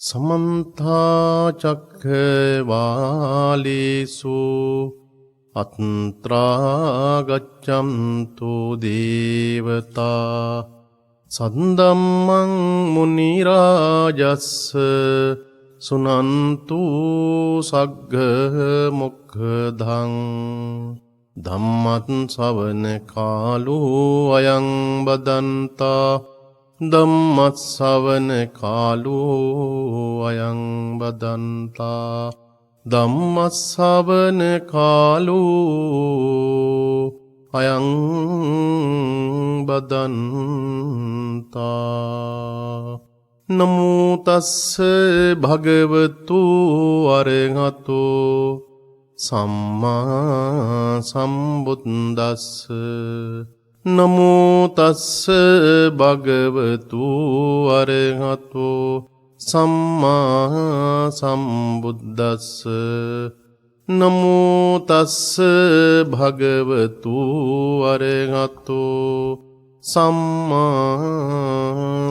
समन्ता चक्रवालेषु अत्रा गच्छन्तु देवता सद्धम्मं मुनिराजस्स सुनन्तु सग्ग मुक्खदं धम्मं श्रवण कालो अयं बदन्ता ධම්මස්සවන කාලෝ අයං බදන්තා ධම්මස්සවන කාලෝ අයං බදන්තා නමෝ තස්ස භගවතු අරහතෝ සම්මා සම්බුද්දස්ස නමෝ තස්ස භගවතු අරහතෝ සම්මා සම්බුද්දස්ස නමෝ තස්ස භගවතු අරහතෝ සම්මා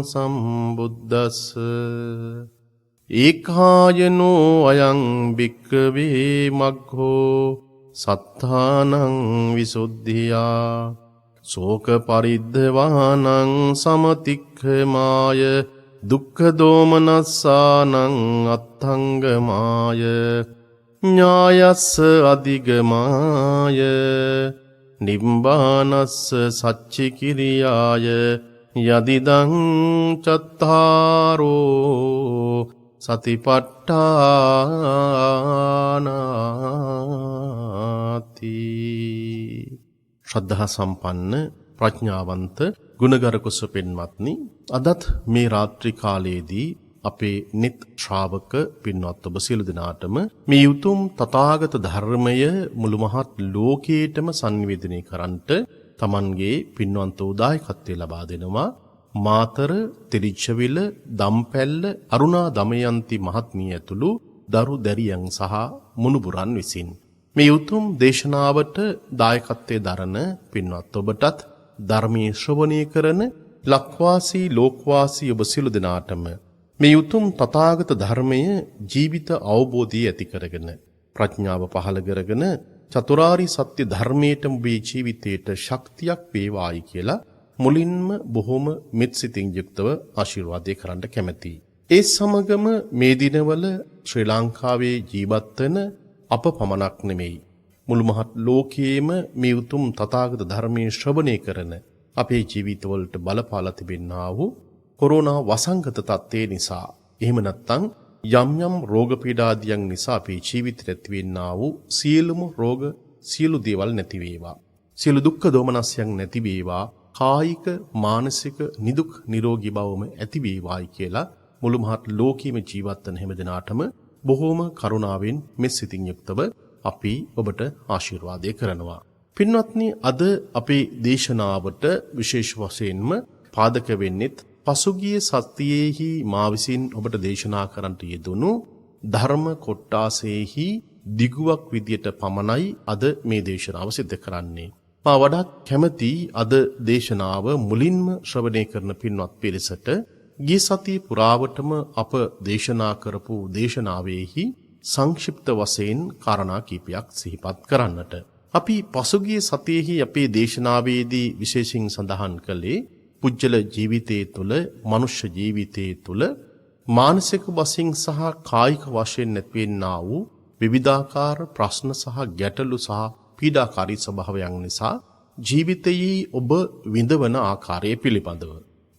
සම්බුද්දස්ස ඒකායනෝ අයං භික්ඛවේ මග්ගෝ සත්තානං විසුද්ධියා සෝක පරිද්දවානං සමතික්ඛමාය දුක්ඛ දෝමනස්සානං අත්ථංගමාය ඥායස්ස අධිගමාය නිබ්බානස්ස සච්චිකිරියාය යදිදං චත්තාරෝ සතිපට්ඨානාති. ශ්‍රද්ධා සම්පන්න ප්‍රඥාවන්ත ගුණගරුක සුපින්වත්නි, අදත් මේ රාත්‍රී කාලයේදී අපේ නිත් ශ්‍රාවක පින්වත් ඔබ සියලු දෙනාටම මේ උතුම් තථාගත ධර්මය මුළු මහත් ලෝකයටම සංනිවේදනය කරන්නට Tamanගේ පින්වන්ත උදායකත්වය ලබා දෙනවා මාතර තිරිච්චවිල දම්පැල්ල අරුණා දමයන්ති මහත්මිය ඇතුළු දරු දැරියන් සහ මුණුබුරන් විසින්. මේ උතුම් දේශනාවට දායකත්වයේ දරන පින්වත් ඔබටත් ධර්මයේ ශ්‍රවණය කරන ලක්වාසී ලෝකවාසී ඔබ සියලු දෙනාටම මේ උතුම් තථාගත ධර්මය ජීවිත අවබෝධය ඇති කරගෙන ප්‍රඥාව පහළ කරගෙන චතුරාරි සත්‍ය ධර්මයටම මේ ජීවිතයට ශක්තියක් වේවායි කියලා මුලින්ම බොහොම මෙත්සිතින් යුක්තව ආශිර්වාදේ කරන්න කැමැතියි. ඒ සමගම මේ දිනවල ශ්‍රී ලංකාවේ ජීවත් වෙන අප පමණක් නෙමෙයි මුළු මහත් ලෝකයේම මේ උතුම් තථාගත ධර්මයේ ශ්‍රවණය කරන අපේ ජීවිතවලට බලපාලා තිබෙනා වූ කොරෝනා වසංගත තත්ත්වය නිසා එහෙම නැත්නම් යම් යම් රෝග පීඩාදියන් නිසා අපේ ජීවිතයට ඇතිවෙනා වූ සියලුම රෝග සියලු දේවල් නැති වේවා. සියලු දුක්ඛ දෝමනස්යන් නැති වේවා. කායික මානසික නිදුක් නිරෝගී බවම ඇති වේවායි කියලා මුළු මහත් ලෝකීයම ජීවත් වන හැම දිනාටම බොහෝම කරුණාවෙන් මෙසිතින් යුක්තව අපි ඔබට ආශිර්වාදය කරනවා. පින්වත්නි, අද අපේ දේශනාවට විශේෂ වශයෙන්ම පාදක වෙන්නෙත් පසුගිය සතියේහි මා විසින් ඔබට දේශනා කරන්නට යෙදුණු ධර්ම කොට්ටාසේහි දිගුවක් විදියට පමණයි අද මේ දේශනාව සිදු කරන්නේ. මා වඩාත් කැමැති අද දේශනාව මුලින්ම ශ්‍රවණය කරන පින්වත් පිරිසට ගිය සතිය පුරාවටම අප දේශනා කරපු දේශනාවෙහි සංක්ෂිප්ත වශයෙන් කාරණා කීපයක් සිහිපත් කරන්නට. අපි පසුගිය සතියේහි අපේ දේශනාවේදී විශේෂයෙන් සඳහන් කළේ පුජ්‍යල ජීවිතයේ තුල, මනුෂ්‍ය ජීවිතයේ තුල මානසික වශයෙන් සහ කායික වශයෙන් නැතිවෙනා වූ විවිධාකාර ප්‍රශ්න සහ ගැටලු සහ පීඩාකාරී ස්වභාවයන් නිසා ජීවිතයේ ඔබ විඳවන ආකාරය පිළිබඳව,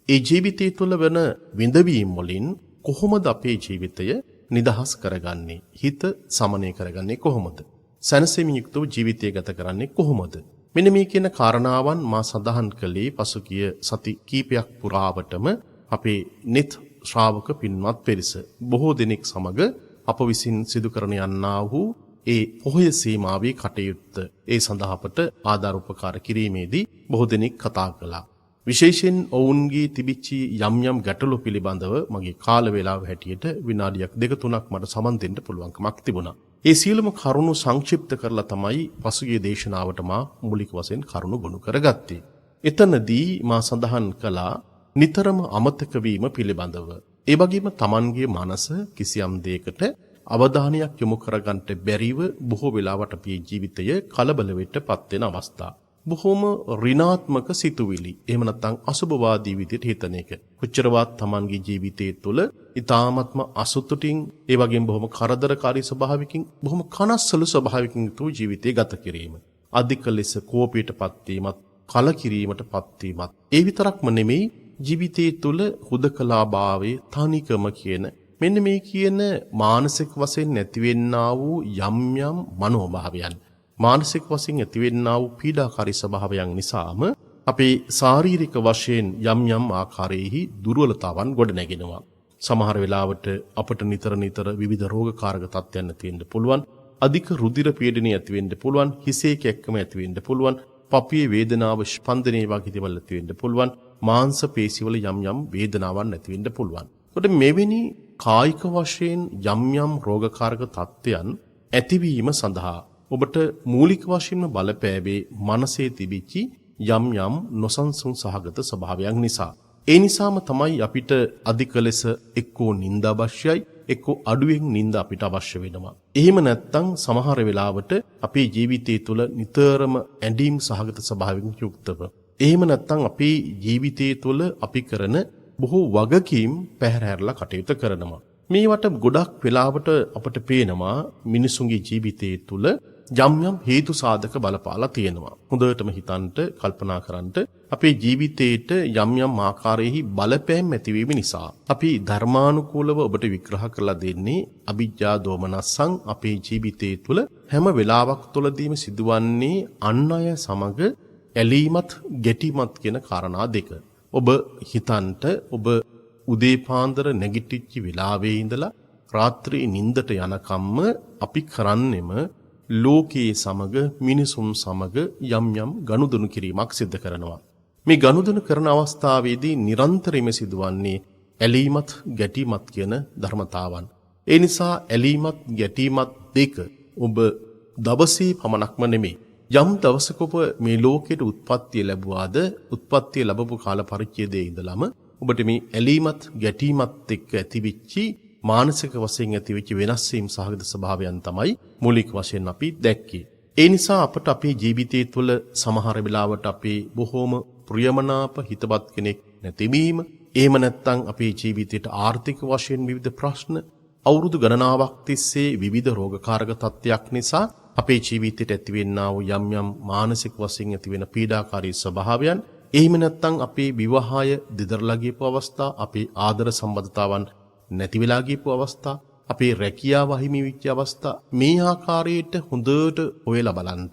ඒ ජීවිතය තුළ වෙන විඳවීම් වලින් කොහොමද අපේ ජීවිතය නිදහස් කරගන්නේ? හිත සමනය කරගන්නේ කොහොමද? සැනසීමෙන් යුක්තව ජීවිතය ගත කරන්නේ කොහොමද? මෙන්න මේ කියන කාරණාවන් මා සඳහන් කළේ පසුගිය සති කීපයක් පුරාවටම අපේ නිත් ශ්‍රාවක පින්වත් පිරිස බොහෝ දෙනෙක් සමග අප විසින් සිදු කරන යන්නා වූ ඒ පොහොය සීමාවේ කටයුත්ත ඒ සඳහා අපට ආධාර උපකාර කිරීමේදී බොහෝ දෙනෙක් කතා කළා. විශේෂයෙන් ඔවුන්ගේ තිබිච්ච යම් යම් ගැටලු පිළිබඳව මගේ කාල වේලාව හැටියට විනාඩියක් දෙක තුනක් මට සමන් දෙන්න පුළුවන්කමක් තිබුණා. ඒ සියලුම කරුණු සංක්ෂිප්ත කරලා තමයි පසුගිය දේශනාවට මා මූලික වශයෙන් කරුණු ගොනු කරගත්තේ. එතනදී මා සඳහන් කළා නිතරම අමතක වීම පිළිබඳව. ඒ වගේම Tamanගේ මනස කිසියම් දෙයකට අවධානයක් යොමු කරගන්නට බැරිව බොහෝ වෙලාවට අපේ ජීවිතය කලබල වෙටපත් වෙන අවස්ථා. බොහොම ඍණාත්මක සිතුවිලි. එහෙම නැත්නම් අසුභවාදී විදිහට හිතන එක. කොච්චරවත් Tamanගේ ජීවිතයේ තුල ඊ타ත්ම අසතුටින් ඒ වගේම බොහොම කරදරකාරී ස්වභාවයකින් බොහොම කනස්සලු ස්වභාවයකින් යුතු ජීවිතය ගත කිරීම. අධික ලෙස කෝපයටපත් වීමත්, කලකිරීමටපත් වීමත්. ඒ විතරක්ම නෙමෙයි ජීවිතයේ තුල හුදකලාභාවයේ තනිකම කියන මෙන්න මේ කියන මානසික වශයෙන් නැතිවෙන්නා වූ යම් යම් මනෝභාවයන් මානසික වශයෙන් ඇතිවෙන්නා වූ පීඩාකාරී ස්වභාවයන් නිසාම අපේ ශාරීරික වශයෙන් යම් යම් ආකාරයේහි දුර්වලතාවන් ගොඩනැගෙනවා. සමහර වෙලාවට අපට නිතර විවිධ රෝගකාරක තත්ත්වයන් ඇති වෙන්න පුළුවන්. අධික රුධිර පීඩනය ඇති වෙන්න පුළුවන්. හිසේ කැක්කම ඇති වෙන්න පුළුවන්. පපුවේ වේදනාව ස්පන්දනයේ වගේ දේවල් ඇති වෙන්න පුළුවන්. මාංශ පේශිවල යම් වේදනාවක් ඇති වෙන්න පුළුවන්. කොට මෙවැනි කායික වශයෙන් යම් රෝගකාරක තත්ත්වයන් ඇතිවීම සඳහා ඔබට මූලික වශයෙන්ම බලපෑවේ මනසේ තිබිච්ච යම් නොසන්සුන් සහගත ස්වභාවයන් නිසා. ඒ නිසාම තමයි අපිට අධික ලෙස එක්කෝ නිින්ද අවශ්‍යයි, එක්කෝ අඩුවෙන් නිින්ද අපිට අවශ්‍ය වෙනවා. එහෙම නැත්නම් සමහර වෙලාවට අපේ ජීවිතය තුළ නිතරම ඇඳීම් සහගත ස්වභාවයෙන් යුක්තව. එහෙම නැත්නම් අපේ ජීවිතය තුළ අපි කරන බොහෝ වගකීම් පැහැරහැරලා කටයුතු කරනවා. මේවට ගොඩක් වෙලාවට අපට පේනවා මිනිසුන්ගේ ජීවිතයේ තුළ යම් හේතු සාධක බලපාලා තියෙනවා. හොඳටම හිතන්ට කල්පනා කරන්ට අපේ ජීවිතේට යම් ආකාරයෙහි බලපෑම් ඇතිවීම නිසා අපි ධර්මානුකූලව ඔබට විග්‍රහ කරලා දෙන්නේ අවිජ්ජා දෝමනස්සං අපේ ජීවිතයේ තුළ හැම වෙලාවක් තුළදීම සිදුවන්නේ අන් අය සමග ඇලීමත් ගැටීමත් කියන කාරණා දෙක. ඔබ හිතන්ට ඔබ උදේ පාන්දර නැගිටිච්ච වෙලාවේ ඉඳලා රාත්‍රී නිින්දට යනකම්ම අපි කරන්නෙම ලෝකයේ සමග මිනිසුන් සමග යම් ගනුදෙනු කිරීමක් සිදු කරනවා. මේ ගනුදෙනු කරන අවස්ථාවේදී නිරන්තරයෙන්ම සිදුවන්නේ ඇලීමත් ගැටීමත් කියන ධර්මතාවන්. ඒ නිසා ඇලීමත් ගැටීමත් දෙක ඔබ දවසේ පමණක්ම නෙමෙයි යම් දවසක ඔබ මේ ලෝකෙට උත්පත්තිය ලැබුවාද උත්පත්තිය ලැබපු කාල පරිච්ඡේදයේ ඉඳලම ඔබට මේ ඇලීමත් ගැටීමත් එක්ක ඇතිවිච්චි මානසික වශයෙන් ඇතිවෙච්ච වෙනස් වීම සහගත ස්වභාවයන් තමයි මූලික වශයෙන් අපි දැක්කේ. ඒ නිසා අපට අපේ ජීවිතය තුළ සමහර වෙලාවට අපේ බොහෝම ප්‍රියමනාප හිතවත් කෙනෙක් නැතිවීම, එහෙම නැත්නම් අපේ ජීවිතයට ආර්ථික වශයෙන් විවිධ ප්‍රශ්න, අවුරුදු ගණනාවක් තිස්සේ විවිධ රෝගකාරක තත්ත්වයක් නිසා අපේ ජීවිතයට ඇතිවෙන්නා වූ යම් මානසික වශයෙන් ඇතිවෙන පීඩාකාරී ස්වභාවයන්, එහෙම නැත්නම් අපේ විවාහය දිදරලා ගියපු අවස්ථා, අපේ ආදර සම්බන්ධතාවන් නැති වෙලා ගියපු අවස්ථා, අපේ රැකියාව අහිමි වෙච්ච අවස්ථා, මේ ආකාරයට හොඳට හොයලා බලන්න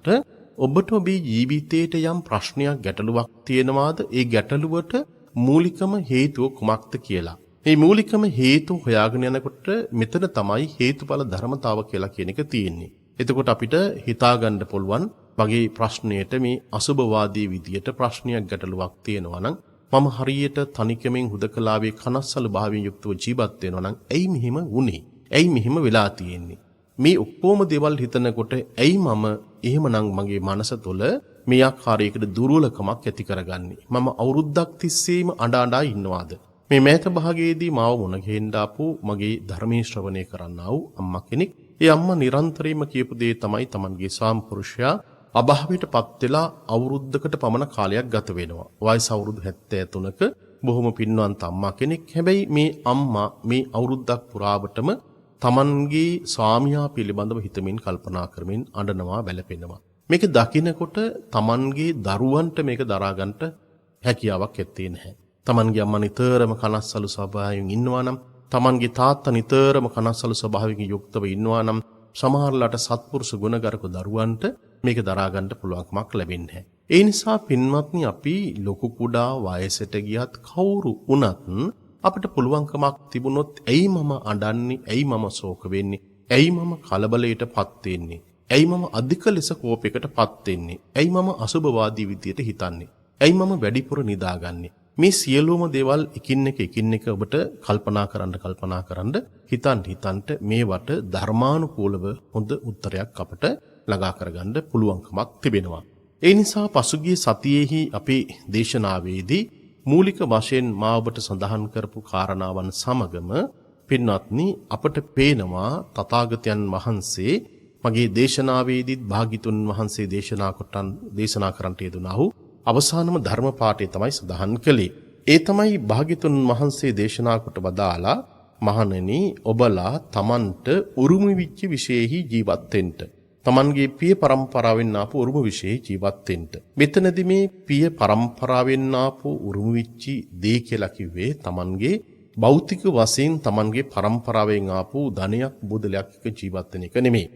ඔබට ඔබේ ජීවිතේට යම් ප්‍රශ්නයක් ගැටලුවක් තියෙනවාද? ඒ ගැටලුවට මූලිකම හේතුව කුමක්ද කියලා. මේ මූලිකම හේතු හොයාගෙන යනකොට මෙතන තමයි හේතුඵල ධර්මතාව කියලා කියන එක තියෙන්නේ. එතකොට අපිට හිතා ගන්න පුළුවන් වගේ ප්‍රශ්නයට මේ අසුභවාදී විදියට ප්‍රශ්නයක් ගැටලුවක් තියෙනවා නම් මම හරියට තනිකමෙන් හුදකලාවේ කනස්සලු භාවයෙන් යුක්තව ජීවත් වෙනවා නම් ඇයි මෙහෙම වුනේ? ඇයි මෙහෙම වෙලා තියෙන්නේ? මේ ඔක්කොම දේවල් හිතනකොට ඇයි මම එහෙමනම් මගේ මනස තුළ මේ ආකාරයකට දුර්වලකමක් ඇති කරගන්නේ? මම අවුරුද්දක් තිස්සේම අඬා ඉන්නවාද? මේ මෑත භාගයේදී මාව මුණ ගැහෙන්න ආපු මගේ ධර්මයේ ශ්‍රවණය කරන්නා වූ අම්මා කෙනෙක්. ඒ අම්මා නිරන්තරයෙන්ම කියපු දේ තමයි Tamanගේ ස්වාමිපුරුෂයා අභාවයටපත් වෙලා අවුරුද්දකට පමණ කාලයක් ගත වෙනවා. වයස අවුරුදු 73ක බොහොම පින්වන්ත අම්මා කෙනෙක්. හැබැයි මේ අම්මා මේ අවුරුද්දක් පුරාවටම Tamanගේ ස්වාමියා පිළිබඳව හිතමින් කල්පනා කරමින් අඬනවා, වැළපෙනවා. මේක දකිනකොට Tamanගේ දරුවන්ට මේක දරා ගන්නට හැකියාවක් ඇත්තේ නැහැ. Tamanගේ අම්මා නිතරම කනස්සලු ස්වභාවයෙන් ඉන්නවා නම්, Tamanගේ තාත්තා නිතරම කනස්සලු ස්වභාවයෙන් යුක්තව ඉන්නවා නම්, සමහරලාට සත්පුරුෂ ගුණගරුක දරුවන්ට මේක දරා ගන්න පුළුවන්කමක් ලැබෙන්නේ නැහැ. ඒ නිසා පින්වත්නි, අපි ලොකු කුඩා වයසට ගියත් කවුරු වුණත් අපිට පුළුවන්කමක් තිබුණොත් ඇයි මම අඬන්නේ? ඇයි මම ශෝක වෙන්නේ? ඇයි මම කලබලයටපත් වෙන්නේ? ඇයි මම අධික ලෙස කෝපයකටපත් වෙන්නේ? ඇයි මම අසුභවාදී විදියට හිතන්නේ? ඇයි මම වැඩිපුර නිදාගන්නේ? මේ සියලුම දේවල් එකින් එක ඔබට කල්පනා කරන්න හිතන්ට මේවට ධර්මානුකූලව හොඳ උත්තරයක් අපට ළඟා කරගන්න පුළුවන්කමක් තිබෙනවා. ඒ නිසා පසුගිය සතියේහි අපේ දේශනාවේදී මූලික වශයෙන් මා ඔබට සඳහන් කරපු කාරණාවන් සමගම පින්වත්නි අපට පේනවා තථාගතයන් වහන්සේ මගේ දේශනාවේදීත් භාග්‍යතුන් වහන්සේ දේශනා කරන්නට යෙදුණා වූ අවසානම ධර්ම පාඨය තමයි සඳහන් කළේ. ඒ තමයි භාග්‍යතුන් වහන්සේ දේශනා කොට වදාලා මහණෙනි ඔබලා තමන්ට උරුම විච්ච විශේෂෙහි ජීවත් වෙන්න. තමන්ගේ පිය පරම්පරාවෙන් ආපු උරුම විශේෂෙහි ජීවත් වෙන්න. මෙතනදී මේ පිය පරම්පරාවෙන් ආපු උරුම විච්චි දේ කියලා කිව්වේ තමන්ගේ භෞතික වශයෙන් තමන්ගේ පරම්පරාවෙන් ආපු ධනයක් බුදලයක් එක ජීවත් වෙන එක නෙමෙයි.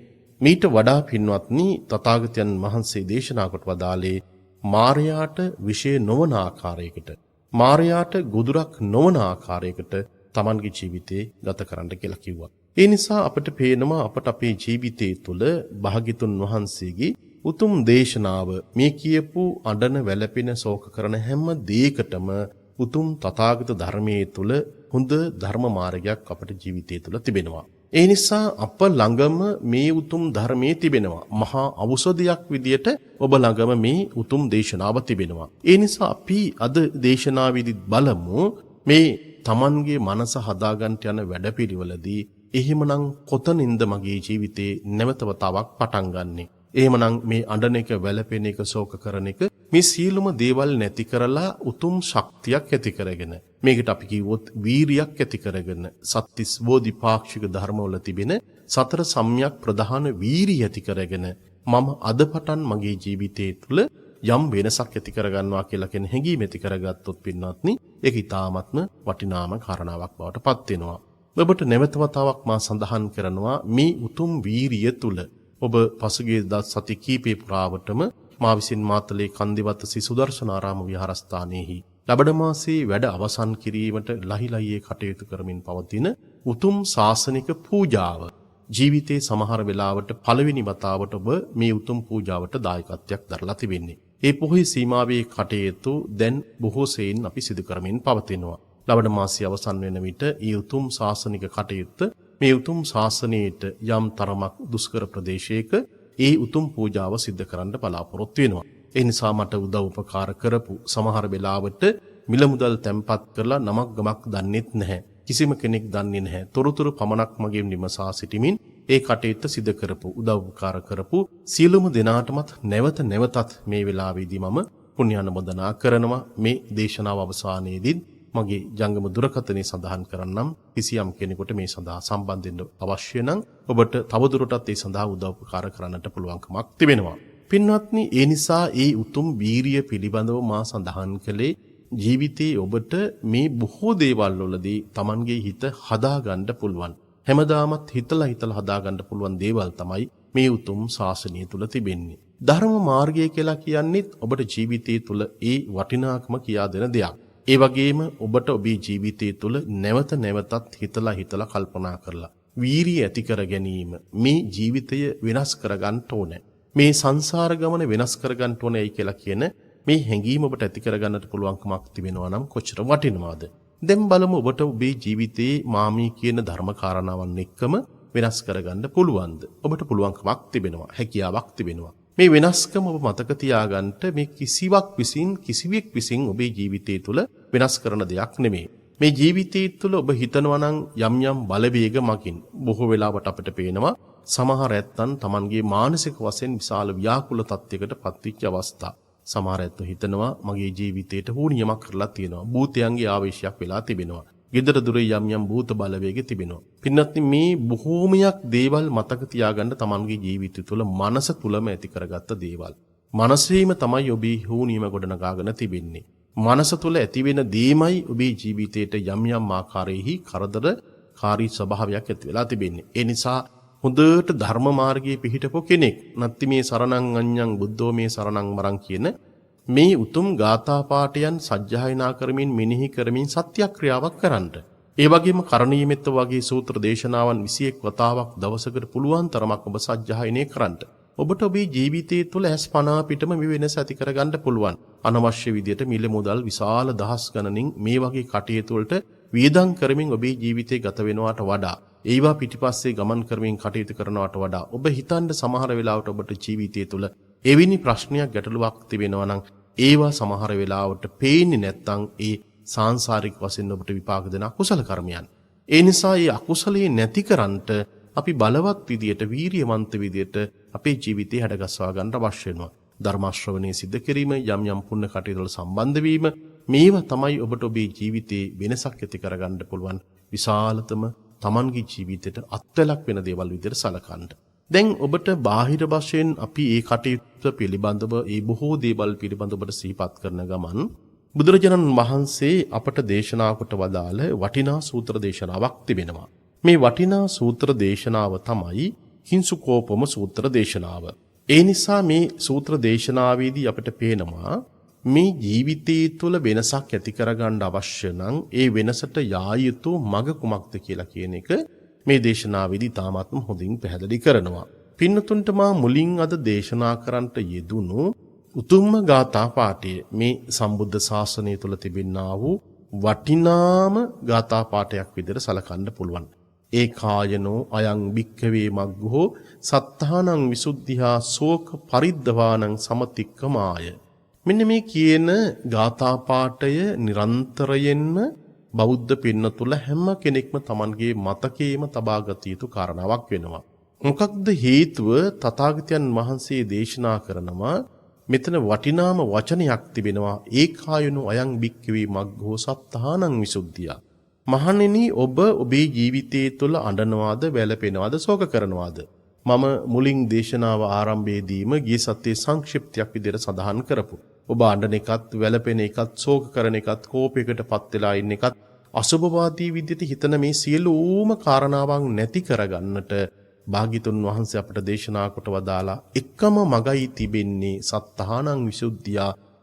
මීට වඩා පින්වත්නි තථාගතයන් වහන්සේ දේශනා කොට වදාළේ මාරයාට විශේෂ නොවන ආකාරයකට මාරයාට ගොදුරක් නොවන ආකාරයකට තමන්ගේ ජීවිතේ ගත කරන්න කියලා කිව්වා. ඒ නිසා අපට පේනවා අපට අපේ ජීවිතයේ තුල භාග්‍යතුන් වහන්සේගේ උතුම් දේශනාව මේ කියපු අඬන වැළපෙන ශෝක කරන හැම දෙයකටම උතුම් තථාගත ධර්මයේ තුල හොඳ ධර්ම මාර්ගයක් අපට ජීවිතය තුල තිබෙනවා. ඒ නිසා අප ළඟම මේ උතුම් ධර්මයේ තිබෙනවා. මහා ඖෂධයක් විදියට ඔබ ළඟම මේ උතුම් දේශනාව තිබෙනවා. ඒ නිසා අපි අද දේශනාවේදී බලමු මේ Tamanගේ මනස හදාගන්න යන වැඩපිළිවෙලදී එහෙමනම් කොතනින්ද මගේ ජීවිතේ නැවත වතාවක් පටන් ගන්නෙ? එහෙමනම් මේ අඬන එක, වැළපෙන එක, ශෝක කරන එක මේ සියලුම දේවල් නැති කරලා උතුම් ශක්තියක් ඇති කරගෙන මේකට අපි කිව්වොත් වීරියක් ඇති කරගෙන සත්‍තිස් බෝධිපාක්ෂික ධර්මවල තිබෙන සතර සම්‍යක් ප්‍රධාන වීරිය ඇති කරගෙන මම අද පටන් මගේ ජීවිතයේ තුල යම් වෙනසක් ඇති කරගන්නවා කියලා කියන හැඟීම ඇති කරගත්තොත් පින්වත්නි ඒක ඊටාත්ම වටිනාම කාරණාවක් බවට පත් වෙනවා. ඔබට නැවත වතාවක් මා සඳහන් කරනවා මේ උතුම් වීරිය තුල ඔබ පසුගිය සති කීපේ පුරාවටම මා විසින් මාතලේ කන්දිවත ශ්‍රී සුදර්ශනාරාම විහාරස්ථානයේහි ලබන මාසයේ වැඩ අවසන් කිරීමට ලහිලයියේ කටයුතු කරමින් පවතින උතුම් ශාසනික පූජාව ජීවිතේ සමහර වෙලාවට පළවෙනි වතාවට ඔබ මේ උතුම් පූජාවට දායකත්වයක් දරලා තිබෙන්නේ. ඒ පොහොය සීමාවේ කටයුතු දැන් බොහෝ සෙයින් අපි සිදු කරමින් පවතිනවා. ලබන මාසයේ අවසන් වෙන විට ඊ උතුම් ශාසනික කටයුත්ත මේ උතුම් ශාසනයේට යම් තරමක් දුෂ්කර ප්‍රදේශයක ඒ උතුම් පූජාව සිද්ධ කරන්න බලාපොරොත්තු වෙනවා. ඒ නිසා මට උදව් උපකාර කරපු සමහර වෙලාවට මිල මුදල් තැන්පත් කරලා නමක් ගමක් දන්නෙත් නැහැ. කිසිම කෙනෙක් දන්නේ නැහැ. තොරතුරු පමණක් මගෙන් විමසා සිටිමින් ඒ කටයුත්ත සිදු කරපු උදව් උපකාර කරපු සියලුම දෙනාටමත් නැවත නැවතත් මේ වෙලාවේදී මම පුණ්‍ය අනුමෝදනා කරනවා. මේ දේශනාව අවසානයේදී මගේ ජංගම දුරකථනයේ සඳහන් කරන්නම් කිසියම් කෙනෙකුට මේ සඳහා සම්බන්ධ වෙන්න අවශ්‍ය නම් ඔබට තවදුරටත් ඒ සඳහා උදව් උපකාර කරන්නට පුළුවන්කමක් තිබෙනවා. පින්වත්නි, ඒ නිසා ඒ උතුම් වීරිය පිළිබඳව මා සඳහන් කළේ ජීවිතයේ ඔබට මේ බොහෝ දේවල් වලදී Tamanගේ හිත හදාගන්න පුළුවන්. හැමදාමත් හිතලා හදාගන්න පුළුවන් දේවල් තමයි මේ උතුම් ශාසනය තුල තිබෙන්නේ. ධර්ම මාර්ගය කියලා කියන්නේත් ඔබට ජීවිතයේ තුල ඒ වටිනාකම කියා දෙන දෙයක්. ඒ වගේම ඔබට ඔබේ ජීවිතයේ තුල නැවත නැවතත් හිතලා කල්පනා කරලා වීරිය ඇති කර ගැනීම මේ ජීවිතය වෙනස් කරගන්න ඕනේ. මේ සංසාර ගමන වෙනස් කරගන්න ඕනේ කියලා කියන මේ හැඟීම ඔබට ඇති කරගන්නට පුළුවන්කමක් තිබෙනවා නම් කොච්චර වටිනවද? දැන් බලමු ඔබට ඔබේ ජීවිතයේ මාමී කියන ධර්ම කාරණාවන් එක්කම වෙනස් කරගන්න පුළුවන්ද? ඔබට පුළුවන්කමක් තිබෙනවා, හැකියාවක් තිබෙනවා. මේ වෙනස්කම ඔබ මතක තියාගන්න මේ කිසිවෙක් විසින් ඔබේ ජීවිතය තුළ වෙනස් කරන දෙයක් නෙමෙයි. මේ ජීවිතය තුළ ඔබ හිතනවා නම් යම් බලවේග මගින් බොහෝ වෙලාවට අපිට පේනවා සමහර ඇත්තන් Tamanගේ මානසික වශයෙන් විශාල ව්‍යාකූල තත්යකට පත්විච්ච අවස්ථා. සමහර ඇත්තෝ හිතනවා මගේ ජීවිතේට හුනියමක් කරලා තියෙනවා. භූතයන්ගේ ආවේශයක් වෙලා තිබෙනවා. ගෙදර දොරේ යම් භූත බලවේග තිබෙනවා. පින්වත්නි, මේ බොහෝමයක් දේවල් මතක තියාගන්න Tamanගේ ජීවිතය තුළ මනස තුලම ඇති කරගත්ත දේවල්. මනසේම තමයි ඔබේ හුනියම ගොඩනගාගෙන තිබෙන්නේ. මනස තුළ ඇතිවෙන දේමයි ඔබේ ජීවිතයට යම් ආකාරයේහි කරදරකාරී ස්වභාවයක් ඇති වෙලා තිබෙන්නේ. ඒ නිසා හොඳට ධර්ම මාර්ගයේ පිහිටපු කෙනෙක් නැත්ති මේ සරණං අඤ්ඤං බුද්ධෝ මේ සරණං මරං කියන මේ උතුම් ගාථා පාඨයන් සජ්ජායනා කරමින් මෙනෙහි කරමින් සත්‍යක්‍රියාවක් කරන්න. ඒ වගේම කරණීයමෙත්ත වගේ සූත්‍ර දේශනාවන් 21 වතාවක් දවසකට පුළුවන් තරමක් ඔබ සජ්ජායනය කරන්න. ඔබට ඔබේ ජීවිතයේ තුළ ඇස් පනා පිටම මේ වෙනස ඇති කරගන්න පුළුවන්. අනවශ්‍ය විදියට මිල මුදල් විශාල දහස් ගණනින් මේ වගේ කටයුතු වලට වියදම් කරමින් ඔබේ ජීවිතේ ගත වෙනවට වඩා ඒවා පිටිපස්සේ ගමන් කරමින් කටයුතු කරනවට වඩා ඔබ හිතන්න සමහර වෙලාවට ඔබට ජීවිතය තුළ එවැනි ප්‍රශ්නයක් ගැටලුවක් තිබෙනවා නම් ඒවා සමහර වෙලාවට පේන්නේ නැත්නම් ඒ සාංශාරික වශයෙන් ඔබට විපාක දෙන අකුසල කර්මයන්. ඒ නිසා මේ අකුසලයේ නැතිකරන්ට අපි බලවත් විදියට වීරියවන්ත විදියට අපේ ජීවිතේ හැඩගස්වා ගන්න අවශ්‍ය වෙනවා. ධර්ම ශ්‍රවණයේ සිද්ධ කිරීම, යම් යම් පුණ්‍ය කටයුතු වල සම්බන්ධ වීම, මේවා තමයි ඔබට ඔබේ ජීවිතේ වෙනසක් ඇති කරගන්න පුළුවන් විශාලතම Tamanගේ ජීවිතයට අත්වලක් වෙන දේවල් විදියට සලකන්න. දැන් ඔබට බාහිර වශයෙන් අපි මේ කටයුත්ත පිළිබඳව ඒ බොහෝ දේවල් පිළිබඳව ඔබට සිහිපත් කරන ගමන් බුදුරජාණන් වහන්සේ අපට දේශනා කොට වදාළ වටිනා සූත්‍ර දේශනාවක් තිබෙනවා. මේ වටිනා සූත්‍ර දේශනාව තමයි කිංසුකෝපම සූත්‍ර දේශනාව. ඒ නිසා මේ සූත්‍ර දේශනාවේදී අපිට පේනවා මේ ජීවිතයේ තුළ වෙනසක් ඇති කරගන්න අවශ්‍ය නම් ඒ වෙනසට යා යුතු මඟ කුමක්ද කියලා කියන එක මේ දේශනාවේදී තාමත්ම හොඳින් පැහැදිලි කරනවා. පින්නතුන්ට මා මුලින් අද දේශනා කරන්නට යෙදුණු උතුම්ම ගාථා පාඨය මේ සම්බුද්ධ ශාසනය තුළ තිබෙනා වූ වටිනාම ගාථා පාඨයක් විදිහට සලකන්න පුළුවන්. ඒ කායනෝ අයං භික්ඛවේ මග්ගෝ සත්තානං විසුද්ධිහා ශෝක පරිද්දවානං සමතික්කමාය. මෙන්න මේ කියන ගාථා පාඨය නිරන්තරයෙන්ම බෞද්ධ පින්නතුල හැම කෙනෙක්ම Tamanගේ මතකයේම තබා ගත යුතු කාරණාවක් වෙනවා. මොකක්ද හේතුව? තථාගතයන් වහන්සේ දේශනා කරනවා මෙතන වටිනාම වචනයක් තිබෙනවා. ඒකායනෝ අයං භික්ඛවේ මග්ගෝ සත්තානං විසුද්ධිය. මහණෙනි, ඔබ ඔබේ ජීවිතයේ තුළ අඬනවාද, වැළපෙනවාද, ශෝක කරනවාද? මම මුලින් දේශනාව ආරම්භයේදීම ගිය සතියේ සංක්ෂිප්තයක් විදිහට සඳහන් කරපු. ඔබ අඬන එකත්, වැළපෙන එකත්, ශෝක කරන එකත්, කෝපයකටපත් වෙලා ඉන්න එකත්, අසුභවාදී විදිහට හිතන මේ සියලුම කාරණාවන් නැති කරගන්නට භාග්‍යතුන් වහන්සේ අපට දේශනා කොට වදාලා එකම මගයි තිබෙන්නේ සත්තානං විසුද්ධිය,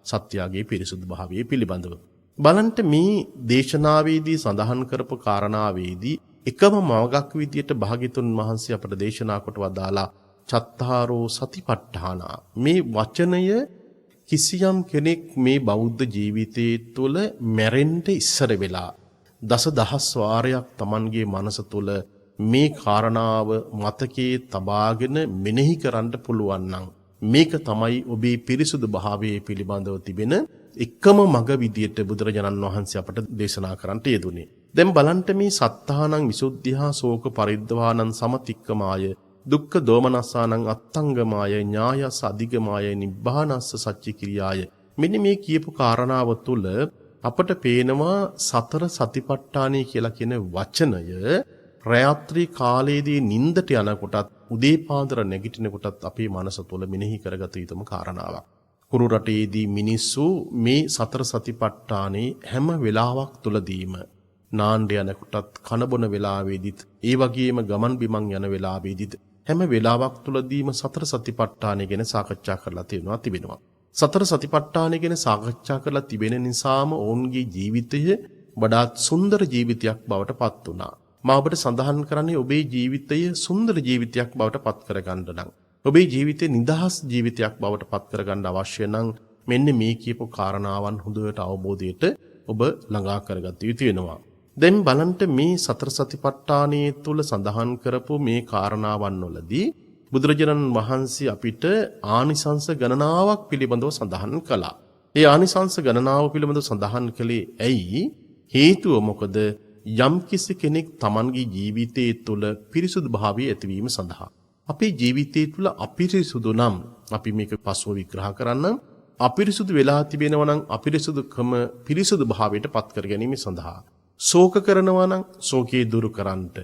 සත්‍යයේ පිරිසුදු භාවයේ පිළිබඳව. බලන්න මේ දේශනාවේදී සඳහන් කරපු කාරණාවේදී එකම මවගක් විදියට භාග්‍යතුන් වහන්සේ අපට දේශනා කොට වදාලා චත්තාරෝ සතිපට්ඨාන. මේ වචනය කිසියම් කෙනෙක් මේ බෞද්ධ ජීවිතයේ තුළ මැරෙන්න ඉස්සර වෙලා දසදහස් වාරයක් Tamanගේ මනස තුළ මේ කාරණාව මතකයේ තබාගෙන මෙනෙහි කරන්න පුළුවන් නම් මේක තමයි ඔබේ පිරිසුදු භාවයේ පිළිබඳව තිබෙන එකම මඟ විදියට බුදුරජාණන් වහන්සේ අපට දේශනා කරන්නට යෙදුනේ. දැන් බලන්න මේ සත්තානං විසුද්ධිහා ශෝක පරිද්දවානං සමතික්කමාය දුක්ඛ දෝමනස්සානං අත්තංගමාය ඥායස අධිගමාය නිබ්බානස්ස සච්චි ක්‍රියාය. මෙන්න මේ කියපු කාරණාව තුළ අපට පේනවා සතර සතිපට්ඨානය කියලා කියන වචනය රාත්‍රී කාලයේදී නිින්දට යනකොටත් උදේ පාන්දර නැගිටිනකොටත් අපේ මනස තුළ මෙනෙහි කරගත යුතුම කාරණාවක්. කුරු රටේදී මිනිස්සු මේ සතර සතිපට්ඨානේ හැම වෙලාවක් තුලදීම නාන්න යනකොටත් කන බොන වෙලාවේදීත් ඒ වගේම ගමන් බිමන් යන වෙලාවේදීත් හැම වෙලාවක් තුලදීම සතර සතිපට්ඨානය ගැන සාකච්ඡා කරලා තිබෙනවා. සතර සතිපට්ඨානය ගැන සාකච්ඡා කරලා තිබෙන නිසාම ඔවුන්ගේ ජීවිතය වඩාත් සුන්දර ජීවිතයක් බවට පත් වුණා. මා ඔබට සඳහන් කරන්නේ ඔබේ ජීවිතය සුන්දර ජීවිතයක් බවට පත් කරගන්න නම්, ඔබේ ජීවිතේ නිදහස් ජීවිතයක් බවට පත් කරගන්න අවශ්‍ය නම් මෙන්න මේ කියපු කාරණාවන් හොඳට අවබෝධයට ඔබ ළඟා කරගත යුතු වෙනවා. දැන් බලන්න මේ සතර සතිපට්ඨානයේ තුල සඳහන් කරපු මේ කාරණාවන් වලදී බුදුරජාණන් වහන්සේ අපිට ආනිසංස ගණනාවක් පිළිබඳව සඳහන් කළා. ඒ ආනිසංස ගණනාව පිළිබඳව සඳහන් කළේ ඇයි? හේතුව මොකද? යම්කිසි කෙනෙක් Tamanගේ ජීවිතයේ තුල පිරිසුදු භාවය ඇතිවීම සඳහා. අපේ ජීවිතයේ තුල අපිරිසුදු නම් අපි මේක පස්ව විග්‍රහ කරන්නම්. අපිරිසුදු වෙලා තිබෙනවා නම් අපිරිසුදුකම පිරිසුදු භාවයට පත් කර ගැනීම සඳහා. ශෝක කරනවා නම් ශෝකේ දුරු කරන්නට.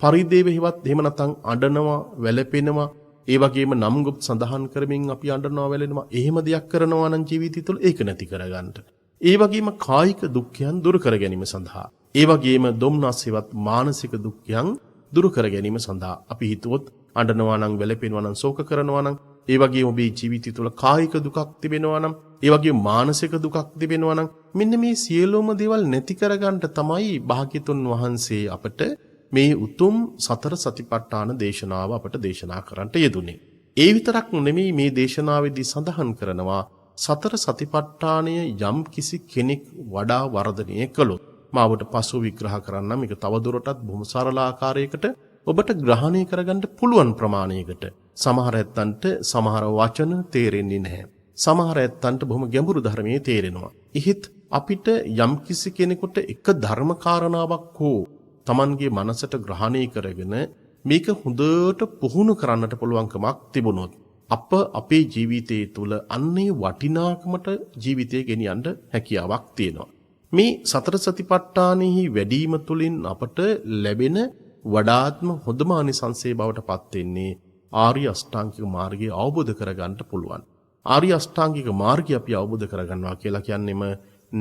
පරිදේවෙහිවත් එහෙම නැත්නම් අඬනවා, වැළපෙනවා, ඒ වගේම නම්ගොප් සඳහන් කරමින් අපි අඬනවා, වැළෙනවා, එහෙම දෙයක් කරනවා නම් ජීවිතය තුළ ඒක නැති කරගන්නට. ඒ වගේම කායික දුක්ඛයන් දුරු කර ගැනීම සඳහා. ඒ වගේම දුම්නස්සෙවත් මානසික දුක්ඛයන් දුරු කර ගැනීම සඳහා අපි හිතුවොත් අඬනවා නම්, වැළපෙනවා නම්, ශෝක කරනවා නම්, ඒ වගේම ඔබේ ජීවිතය තුළ කායික දුකක් තිබෙනවා නම්, ඒ වගේම මානසික දුකක් තිබෙනවා නම් මෙන්න මේ සියලුම දේවල් නැති කරගන්න තමයි භාග්‍යතුන් වහන්සේ අපට මේ උතුම් සතර සතිපට්ඨාන දේශනාව අපට දේශනා කරන්නට යෙදුනේ. ඒ විතරක් නෙමෙයි මේ දේශනාවේදී සඳහන් කරනවා සතර සතිපට්ඨානය යම් කිසි කෙනෙක් වඩා වර්ධනය කළොත් මාවට පසු විග්‍රහ කරන්න මේක තවදුරටත් බොහොම සරල ආකාරයකට ඔබට ග්‍රහණය කරගන්න පුළුවන් ප්‍රමාණයකට. සමහර ඇත්තන්ට සමහර වචන තේරෙන්නේ නැහැ. සමහර ඇත්තන්ට බොහොම ගැඹුරු ධර්මයේ තේරෙනවා. ඉහිත් අපිට යම්කිසි කෙනෙකුට එක ධර්ම කාරණාවක් හෝ Tamanගේ මනසට ග්‍රහණය කරගෙන මේක හොඳට පුහුණු කරන්නට පුළුවන්කමක් තිබුණොත් අපේ ජීවිතයේ තුල අන්නේ වටිනාකමට ජීවිතය ගෙනියන්න හැකියාවක් තියෙනවා. මේ සතර සතිපට්ඨානෙහි වැඩිම තුලින් අපට ලැබෙන වඩාත්ම හොඳම ආනිසංසයේ බවට පත් වෙන්නේ ආර්ය අෂ්ටාංගික මාර්ගය අවබෝධ කරගන්න පුළුවන්. ආර්ය අෂ්ටාංගික මාර්ගය අපි අවබෝධ කරගන්නවා කියලා කියන්නේම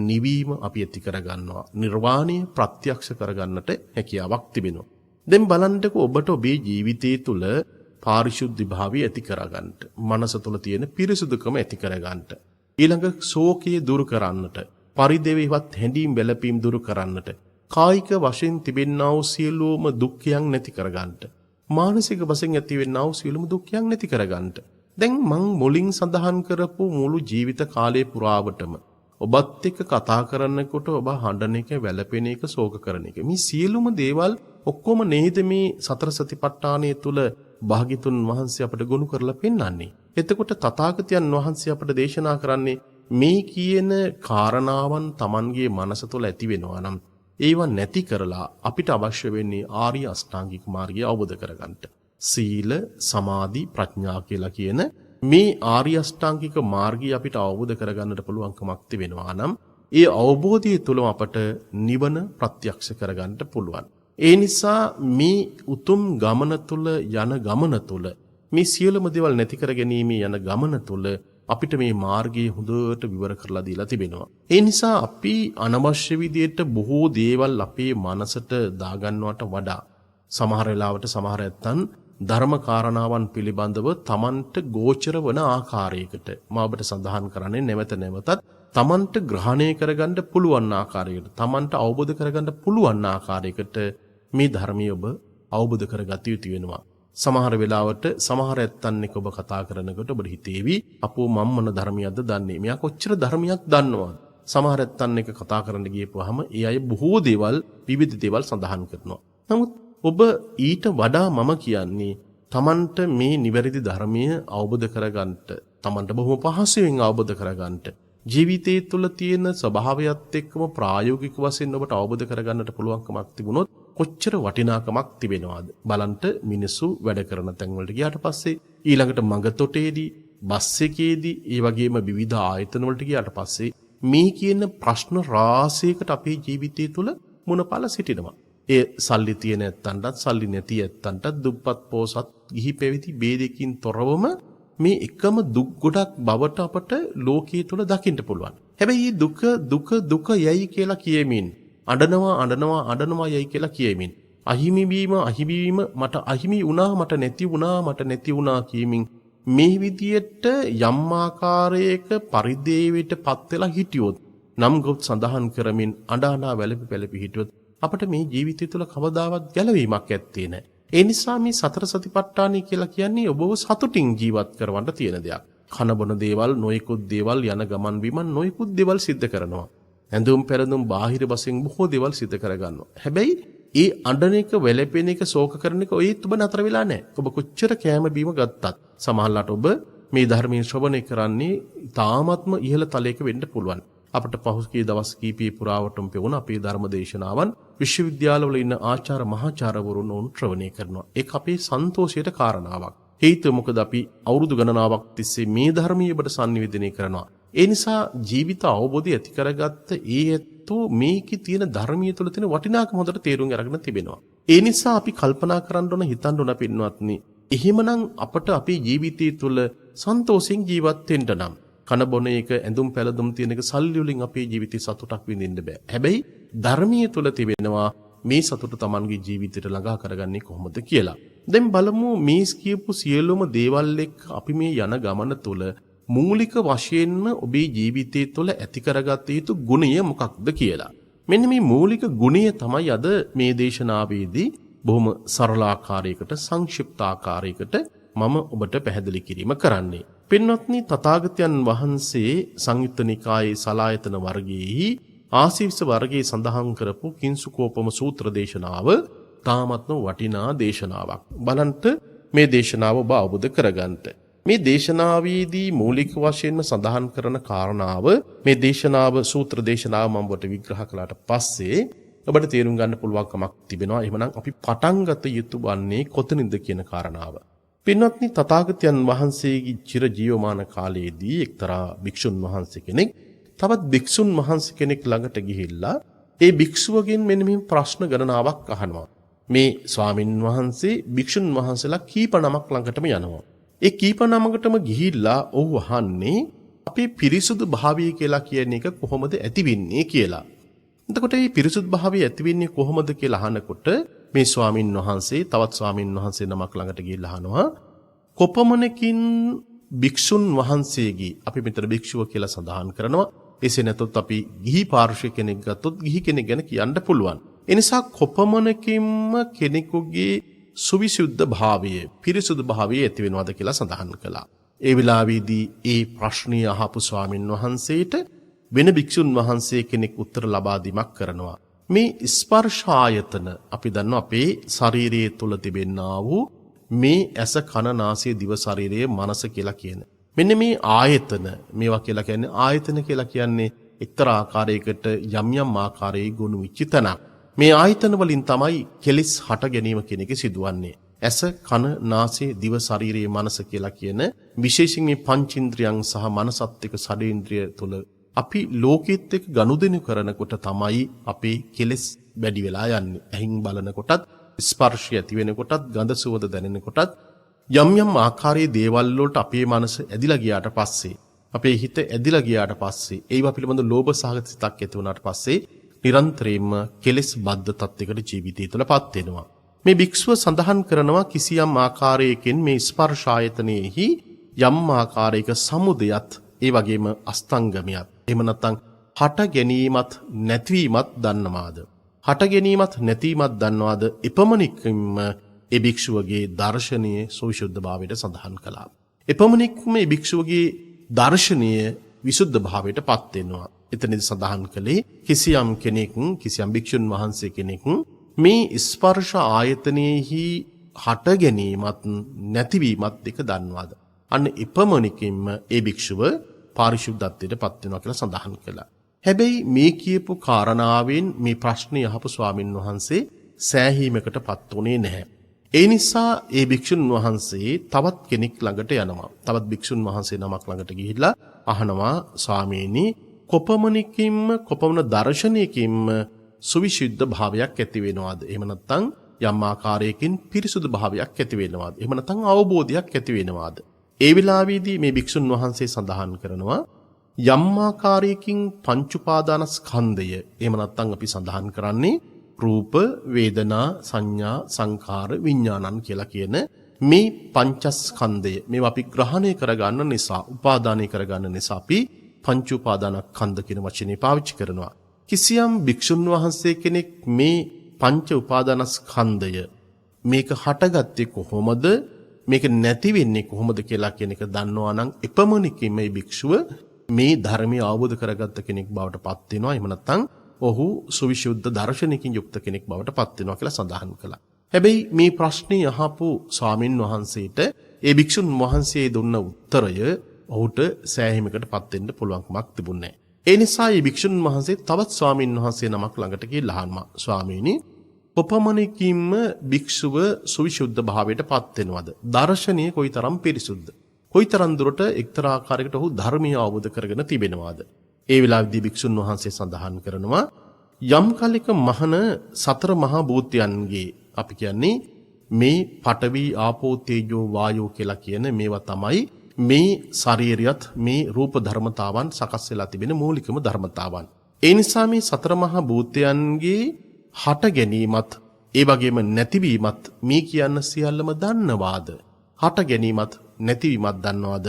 නිවීම අපි ඇති කරගන්නවා. නිර්වාණය ප්‍රත්‍යක්ෂ කරගන්නට හැකියාවක් තිබෙනවා. දැන් බලන්නකො ඔබට ඔබේ ජීවිතයේ තුල පාරිශුද්ධ භාවය ඇති කරගන්න, මනස තුල තියෙන පිරිසුදුකම ඇති කරගන්න, ඊළඟ ශෝකය දුරු කරන්නට, පරිදේවීවත් හැඬීම් වැළපීම් දුරු කරන්නට, කායික වශයෙන් තිබෙන්නා වූ සියලුම දුක්ඛයන් නැති කරගන්න, මානසික වශයෙන් ඇතිවෙන්නා වූ සියලුම දුක්ඛයන් නැති කරගන්න. දැන් මං මුලින් සඳහන් කරපු මුළු ජීවිත කාලය පුරාවටම ඔබත් එක්ක කතා කරනකොට ඔබ හඬන එක, වැළපෙන එක, ශෝක කරන එක, මේ සියලුම දේවල් ඔක්කොම නේද මේ සතර සතිපට්ඨානය තුල භාග්‍යතුන් වහන්සේ අපට ගොනු කරලා පෙන්වන්නේ. එතකොට තථාගතයන් වහන්සේ අපට දේශනා කරන්නේ මේ කියන කාරණාවන් Tamanගේ මනස තුළ ඇති වෙනවා නම් ඒවා නැති කරලා අපිට අවශ්‍ය වෙන්නේ ආර්ය අෂ්ටාංගික මාර්ගය අවබෝධ කරගන්න. සීල, සමාධි, ප්‍රඥා කියලා කියන මේ ආර්ය අෂ්ටාංගික මාර්ගය අපිට අවබෝධ කරගන්නට පුළුවන්කමක් තිබෙනවා නම් ඒ අවබෝධය තුළම අපට නිවන ප්‍රත්‍යක්ෂ කරගන්නට පුළුවන්. ඒ නිසා මේ උතුම් ගමන තුළ යන ගමන තුළ මේ සියලුම දේවල් නැති කර ගැනීම යන ගමන තුළ අපිට මේ මාර්ගය හොඳට විවර කරලා දීලා තිබෙනවා. ඒ නිසා අපි අනවශ්‍ය විදියට බොහෝ දේවල් අපේ මනසට දාගන්නවට වඩා සමහර වෙලාවට සමහර ඇත්තන් ධර්ම කාරණාවන් පිළිබඳව Tamanට ගෝචර වන ආකාරයකට මම ඔබට සඳහන් කරන්නේ නැවත නැවතත් Tamanට ග්‍රහණය කරගන්න පුළුවන් ආකාරයකට, Tamanට අවබෝධ කරගන්න පුළුවන් ආකාරයකට මේ ධර්මය ඔබ අවබෝධ කරගත යුතු වෙනවා. සමහර වෙලාවට සමහර ඇත්තන් එක්ක ඔබ කතා කරනකොට ඔබට හිතේවි අපෝ මම මොන ධර්මයක්ද දන්නේ, මෙයා කොච්චර ධර්මයක් දන්නවද. සමහර ඇත්තන් එක්ක කතා කරන්න ගියපුවාම ඒ අය බොහෝ දේවල්, විවිධ දේවල් සඳහන් කරනවා. නමුත් ඔබ ඊට වඩා මම කියන්නේ Tamanට මේ නිවැරදි ධර්මය අවබෝධ කරගන්නට, Tamanට බොහොම පහසුවෙන් අවබෝධ කරගන්නට, ජීවිතයේ තුල තියෙන ස්වභාවයත් එක්කම ප්‍රායෝගික වශයෙන් ඔබට අවබෝධ කරගන්නට පුළුවන්කමක් තිබුණොත් කොච්චර වටිනාකමක් තිබෙනවද. බලන්ට මිනිස්සු වැඩ කරන තැන් වලට ගියාට පස්සේ, ඊළඟට මඟතොටේදී, බස් එකේදී, ඒ වගේම විවිධ ආයතන වලට ගියාට පස්සේ මේ කියන ප්‍රශ්න රාශියකට අපේ ජීවිතය තුල මුණපාලා සිටිනවා. ඒ සල්ලි තියෙන ඇත්තන්ටත්, සල්ලි නැති ඇත්තන්ටත්, දුප්පත් පොසත්, ගිහි පැවිදි ભેදකින් තොරවම මේ එකම දුක් ගොඩක් බවට අපට ලෝකයේ තුල දකින්න පුළුවන්. හැබැයි මේ දුක යයි කියලා කියමින් අඬනවා යයි කියලා කියමින් අහිමි වීම මට අහිමි වුණා, මට නැති වුණා කියමින් මේ විදියට යම් ආකාරයක පරිදේවයටපත් වෙලා හිටියොත්, නම් ගොත් සඳහන් කරමින් අඬා වැළපි හිටියොත් අපට මේ ජීවිතය තුළ කවදාවත් ගැලවීමක් ඇත්තේ නැහැ. ඒ නිසා මේ සතර සතිපට්ඨානය කියලා කියන්නේ ඔබව සතුටින් ජීවත් කරවන්න තියෙන දෙයක්. කන බොන දේවල්, නොයෙකුත් දේවල්, යන ගමන් බිමන් නොයෙකුත් දේවල් සිද්ධ කරනවා. ඇඳුම් පැළඳුම් බාහිර වශයෙන් බොහෝ දේවල් සිද්ධ කරගන්නවා. හැබැයි ඒ අඬන එක, වැළපෙන එක, ශෝක කරන එක ඔයත් ඔබ නතර වෙලා නැහැ. ඔබ කොච්චර කෑම බීම ගත්තත් සමහරවිට ඔබ මේ ධර්මයේ ශ්‍රවණය කරන්නේ තාමත්ම ඉහළ තලයක වෙන්න පුළුවන්. අපට පහුගිය දවස් කීපය පුරාවටම පෙවුණ අපේ ධර්ම දේශනාවන් විශ්වවිද්‍යාලවල ඉන්න ආචාර්ය මහාචාර්යවරුන් ශ්‍රවණය කරනවා. ඒක අපේ සන්තෝෂයට කාරණාවක්. හේතුව මොකද අපි අවුරුදු ගණනාවක් තිස්සේ මේ ධර්මයේ ඔබට sannivedanaya කරනවා. ඒ නිසා ජීවිත අවබෝධය ඇති කරගත්ත ඒ ඇත්තෝ මේකේ තියෙන ධර්මීය තුළ තියෙන වටිනාකම හොඳට තේරුම් අරගෙන තිබෙනවා. ඒ නිසා අපි කල්පනා කරන්න ඕන, හිතන්න ඕන පින්වත්නි. එහෙමනම් අපට අපේ ජීවිතය තුළ සන්තෝෂෙන් ජීවත් වෙන්න නම් කන බොන එක, ඇඳුම් පැළඳුම් තියෙන එක, සල්ලි වලින් අපේ ජීවිතේ සතුටක් විඳින්න බෑ. හැබැයි ධර්මීය තුල තිබෙනවා මේ සතුට Tamanගේ ජීවිතයට ළඟා කරගන්නේ කොහොමද කියලා. දැන් බලමු මේ කියපු සියලුම දේවල් එක්ක අපි මේ යන ගමන තුල මූලික වශයෙන්ම ඔබේ ජීවිතය තුළ ඇති කරගත යුතු ගුණය මොකක්ද කියලා. මෙන්න මේ මූලික ගුණය තමයි අද මේ දේශනාවේදී බොහොම සරල ආකාරයකට, සංක්ෂිප්ත ආකාරයකට මම ඔබට පැහැදිලි කිරීම කරන්නේ. පින්වත්නි, තථාගතයන් වහන්සේ සංයුත්ත නිකායේ සලායතන වර්ගයේහි ආසීවස වර්ගයේ සඳහන් කරපු කිංසුකෝපම සූත්‍ර දේශනාව තාමත්ම වටිනා දේශනාවක්. බලන්ට මේ දේශනාව ඔබ අවබෝධ කරගන්නට. මේ දේශනාවේදී මූලික වශයෙන්ම සඳහන් කරන කාරණාව මේ දේශනාව සූත්‍ර දේශනාව මම ඔබට විග්‍රහ කළාට පස්සේ ඔබට තේරුම් ගන්න පුළුවන්කමක් තිබෙනවා. එහෙමනම් අපි පටන් ගත යුතු වන්නේ කොතනින්ද කියන කාරණාව. පින්වත්නි, තථාගතයන් වහන්සේගේ චිර ජීවමාන කාලයේදී එක්තරා භික්ෂුන් වහන්සේ කෙනෙක් තවත් භික්ෂුන් වහන්සේ කෙනෙක් ළඟට ගිහිල්ලා ඒ භික්ෂුවගෙන් මෙන්න මේ ප්‍රශ්න ගණනාවක් අහනවා. මේ ස්වාමින් වහන්සේ භික්ෂුන් වහන්සේලා කීප නමක් ළඟටම යනවා. ඒ කීප නමකටම ගිහිල්ලා ඔහු අහන්නේ අපේ පිරිසුදු භාවය කියලා කියන එක කොහොමද ඇති වෙන්නේ කියලා. එතකොට මේ පිරිසුදු භාවය ඇති වෙන්නේ කොහොමද කියලා අහනකොට මේ ස්වාමින් වහන්සේ තවත් ස්වාමින් වහන්සේ නමක් ළඟට ගිහිල්ලා අහනවා කොපමණකින් භික්ෂුන් වහන්සේගේ අපි මෙතන භික්ෂුව කියලා සඳහන් කරනවා. එසේ නැතොත් අපි ගිහි පාර්ශ්ව කෙනෙක් ගත්තොත් ගිහි කෙනෙක් ගැන කියන්න පුළුවන්. ඒ නිසා කොපමණකින්ම කෙනෙකුගේ සුවිසුද්ධ භාවය පිරිසුදු භාවය ඇති වෙනවද කියලා සඳහන් කළා. ඒ වෙලාවේදී ඒ ප්‍රශ්නය අහපු ස්වාමින් වහන්සේට වෙන භික්ෂුන් වහන්සේ කෙනෙක් උත්තර ලබා දීමක් කරනවා. මේ ස්පර්ශ ආයතන අපි දන්නවා අපේ ශරීරයේ තුල තිබෙනා වූ මේ ඇස කන නාසය දිව ශරීරයේ මනස කියලා කියන. මෙන්න මේ ආයතන මේවා කියලා කියන්නේ ආයතන කියලා කියන්නේ එක්තරා ආකාරයකට යම් යම් ආකාරයේ ගුණ විචිතනක්. මේ ආයතන වලින් තමයි කෙලිස් හට ගැනීම කියන එක සිදුවන්නේ. ඇස කන නාසය දිව ශරීරයේ මනස කියලා කියන විශේෂයෙන් මේ පංචේන්ද්‍රයන් සහ මනසත් එක්ක ෂඩේන්ද්‍රිය තුල අපි ලෝකෙත් එක්ක ගනුදෙනු කරනකොට තමයි අපේ කෙලෙස් වැඩි වෙලා යන්නේ. ඇහින් බලනකොටත් ස්පර්ශය ඇති වෙනකොටත් ගඳ සුවඳ දැනෙනකොටත් යම් යම් ආකාරයේ දේවල් වලට අපේ මනස ඇදිලා ගියාට පස්සේ අපේ හිත ඇදිලා ගියාට පස්සේ ඒවා පිළිබඳ ලෝභ සහගත සිතක් ඇති වුණාට පස්සේ නිරන්තරයෙන්ම කෙලෙස් බද්ධ තත්යකට ජීවිතය තුළපත් වෙනවා. මේ භික්ෂුව සඳහන් කරනවා කිසියම් ආකාරයකින් මේ ස්පර්ශ ආයතනෙහි යම් ආකාරයක සමුදයත් ඒ වගේම අස්තංගමයක් එහෙම නැත්නම් හට ගැනීමත් නැතිවීමත් දන්නවාද? හට ගැනීමත් නැතිවීමත් දන්නවාද? එපමණින්ම ඒ භික්ෂුවගේ දර්ශනීය සවිසුද්ධ භාවයට සඳහන් කළා. එපමණින්ම මේ භික්ෂුවගේ දර්ශනීය විසුද්ධ භාවයට පත් වෙනවා. එතනදී සඳහන් කළේ කිසියම් කෙනෙක් කිසියම් භික්ෂුන් වහන්සේ කෙනෙක් මේ ස්පර්ශ ආයතනෙහි හට ගැනීමත් නැතිවීමත් එක දන්නවාද? අන්න එපමණකින්ම ඒ භික්ෂුව පාරිශුද්ධත්වයට පත් වෙනවා කියලා සඳහන් කළා. හැබැයි මේ කියපු කාරණාවෙන් මේ ප්‍රශ්නේ අහපු ස්වාමින් වහන්සේ සෑහීමකට පත් වුණේ නැහැ. ඒ නිසා ඒ භික්ෂුන් වහන්සේ තවත් කෙනෙක් ළඟට යනවා. තවත් භික්ෂුන් වහන්සේ නමක් ළඟට ගිහිල්ලා අහනවා ස්වාමීනි කොපමණකින්ම කොපමණ දර්ශනයකින්ම සුවිශුද්ධ භාවයක් ඇති වෙනවද? එහෙම නැත්නම් යම් ආකාරයකින් පිරිසුදු භාවයක් ඇති වෙනවද? එහෙම නැත්නම් අවබෝධයක් ඇති වෙනවද? ඒ වෙලාවේදී මේ භික්ෂුන් වහන්සේ සඳහන් කරනවා යම් ආකාරයකින් පංච උපාදානස්කන්ධය එහෙම නැත්නම් අපි සඳහන් කරන්නේ රූප වේදනා සංඥා සංඛාර විඥානං කියලා කියන මේ පංචස්කන්ධය මේවා අපි ග්‍රහණය කරගන්න නිසා උපාදානය කරගන්න නිසා අපි පංච උපාදානස්කන්ධ කියන වචනේ පාවිච්චි කරනවා. කිසියම් භික්ෂුන් වහන්සේ කෙනෙක් මේ පංච උපාදානස්කන්ධය මේක හටගත්තේ කොහොමද මේක නැති වෙන්නේ කොහොමද කියලා කියන එක දන්නවා නම් එපමණකින් මේ භික්ෂුව මේ ධර්මය අවබෝධ කරගත්ත කෙනෙක් බවට පත් වෙනවා. එහෙම නැත්නම් ඔහු සුවිශුද්ධ දර්ශනයකින් යුක්ත කෙනෙක් බවට පත් වෙනවා කියලා සඳහන් කළා. හැබැයි මේ ප්‍රශ්නේ අහපු ස්වාමින් වහන්සේට ඒ භික්ෂුන් වහන්සේ දුන්න උත්තරය ඔහුට සෑහීමකට පත් වෙන්න පුළුවන්කමක් තිබුණේ නැහැ. ඒ නිසා මේ භික්ෂුන් වහන්සේ තවත් ස්වාමින් වහන්සේ නමක් ළඟට ගිහිල්ලා අහනවා ස්වාමීනි කොපමණකින්ම භික්ෂුව සුවිශුද්ධ භාවයට පත් වෙනවද? දර්ශනීය කොයිතරම් පිරිසුද්ධ? කොයිතරම් දුරට එක්තරා ආකාරයකට ඔහු ධර්මය අවබෝධ කරගෙන තිබෙනවද? ඒ වෙලාවේදී භික්ෂුන් වහන්සේ සඳහන් කරනවා යම් කලෙක මහන සතර මහා භූතයන්ගේ අපි කියන්නේ මේ පඨවි ආපෝ තේජෝ වායෝ කියලා කියන මේවා තමයි මේ ශරීරයත් මේ රූප ධර්මතාවන් සකස් වෙලා තිබෙන මූලිකම ධර්මතාවන්. ඒ නිසා මේ සතර මහා භූතයන්ගේ හට ගැනීමත් ඒ වගේම නැතිවීමත් මේ කියන්න සියල්ලම දන්නවාද? හට ගැනීමත් නැතිවීමත් දන්නවාද?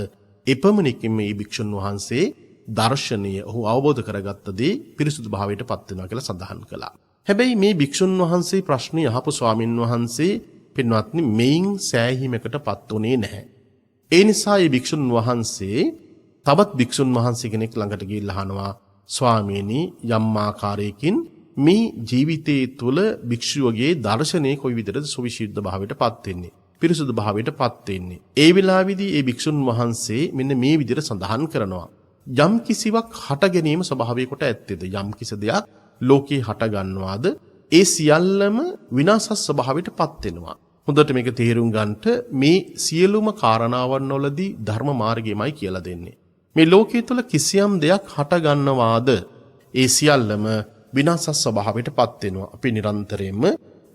එපමණකින් මේ භික්ෂුන් වහන්සේ දර්ශනීය ඔහු අවබෝධ කරගත්ත දේ පිරිසුදු භාවයට පත් වෙනවා කියලා සඳහන් කළා. හැබැයි මේ භික්ෂුන් වහන්සේ ප්‍රශ්නේ අහපු ස්වාමින් වහන්සේ පින්වත්නි මේන් සෑහීමකට පත් උනේ නැහැ. ඒ නිසා මේ භික්ෂුන් වහන්සේ තවත් භික්ෂුන් වහන්සේ කෙනෙක් ළඟට ගිහිල්ලා අහනවා ස්වාමීනි යම් ආකාරයකින් මේ ජීවිතයේ තුල භික්ෂුවගේ දර්ශනය කොයි විදිහටද සුවිශුද්ධ භාවයට පත් වෙන්නේ? පිරිසුදු භාවයට පත් වෙන්නේ. ඒ වෙලාවේදී ඒ භික්ෂුන් වහන්සේ මෙන්න මේ විදිහට සඳහන් කරනවා. යම් කිසිවක් හට ගැනීම ස්වභාවය කොට ඇත්තේද? යම් කිසි දෙයක් ලෝකේ හට ගන්නවාද? ඒ සියල්ලම විනාශ ස්වභාවයට පත් වෙනවා. හොඳට මේක තේරුම් ගන්නට මේ සියලුම කාරණාවන් වලදී ධර්ම මාර්ගයමයි කියලා දෙන්නේ. මේ ලෝකයේ තුල කිසියම් දෙයක් හට ගන්නවාද? ඒ සියල්ලම විනාශ ස්වභාවයට පත් වෙනවා. අපි නිරන්තරයෙන්ම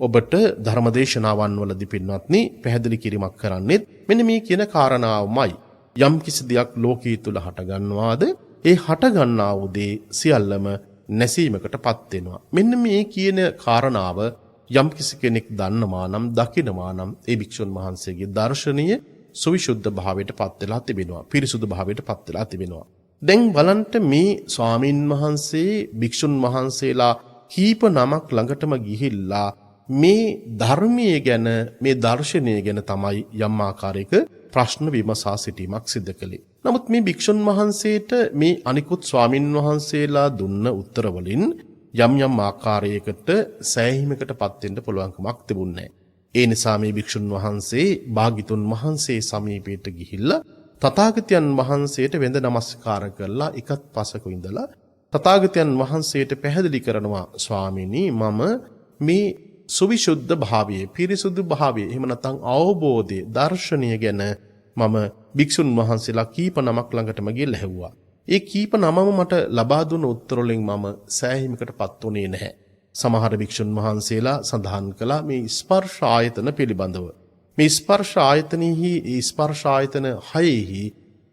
ඔබට ධර්මදේශනාවන් වලදී පින්වත්නි පැහැදිලි කිරීමක් කරන්නේත් මෙන්න මේ කියන කාරණාවමයි. යම් කිසි දෙයක් ලෝකයේ තුල හට ගන්නවාද? ඒ හට ගන්නා වූ දේ සියල්ලම නැසීමකටපත් වෙනවා. මෙන්න මේ කියන කාරණාව යම් කිසි කෙනෙක් දන්නවා නම් දකිනවා නම් ඒ භික්ෂුන් වහන්සේගේ දර්ශනීය සවිසුද්ධ භාවයට පත් වෙලා තිබෙනවා. පිරිසුදු භාවයට පත් වෙලා තිබෙනවා. දැන් බලන්න මේ ස්වාමින් වහන්සේ භික්ෂුන් වහන්සේලා කීප නමක් ළඟටම ගිහිල්ලා මේ ධර්මයේ ගැන මේ දර්ශනය ගැන තමයි යම් ආකාරයක ප්‍රශ්න විමසා සිටීමක් සිදු කළේ. නමුත් මේ භික්ෂුන් වහන්සේට මේ අනිකුත් ස්වාමින් වහන්සේලා දුන්න උත්තර වලින් යම් යම් ආකාරයකට සෑහීමකටපත් වෙන්න පුළුවන්කමක් තිබුණේ නැහැ. ඒ නිසා මේ භික්ෂුන් වහන්සේ භාග්‍යතුන් වහන්සේ සමීපයට ගිහිල්ලා තථාගතයන් වහන්සේට වෙඳ නමස්කාර කරලා එකත් පසක ඉඳලා තථාගතයන් වහන්සේට පැහැදිලි කරනවා ස්වාමීනි මම මේ සුවිසුද්ධ භාවයේ පිරිසුදු භාවයේ එහෙම නැත්නම් අවබෝධය දර්ශනීය ගැන මම භික්ෂුන් වහන්සේලා කීප නමක් ළඟටම ගිහිල්ලා ඇහුවා. ඒ කීප නමම මට ලබා දුන්න උත්තර වලින් මම සෑහීමකටපත් උනේ නැහැ. සමහර භික්ෂුන් වහන්සේලා සඳහන් කළා මේ ස්පර්ශ ආයතන පිළිබඳව. මේ ස්පර්ශ ආයතනෙහි ඒ ස්පර්ශ ආයතන හයෙහි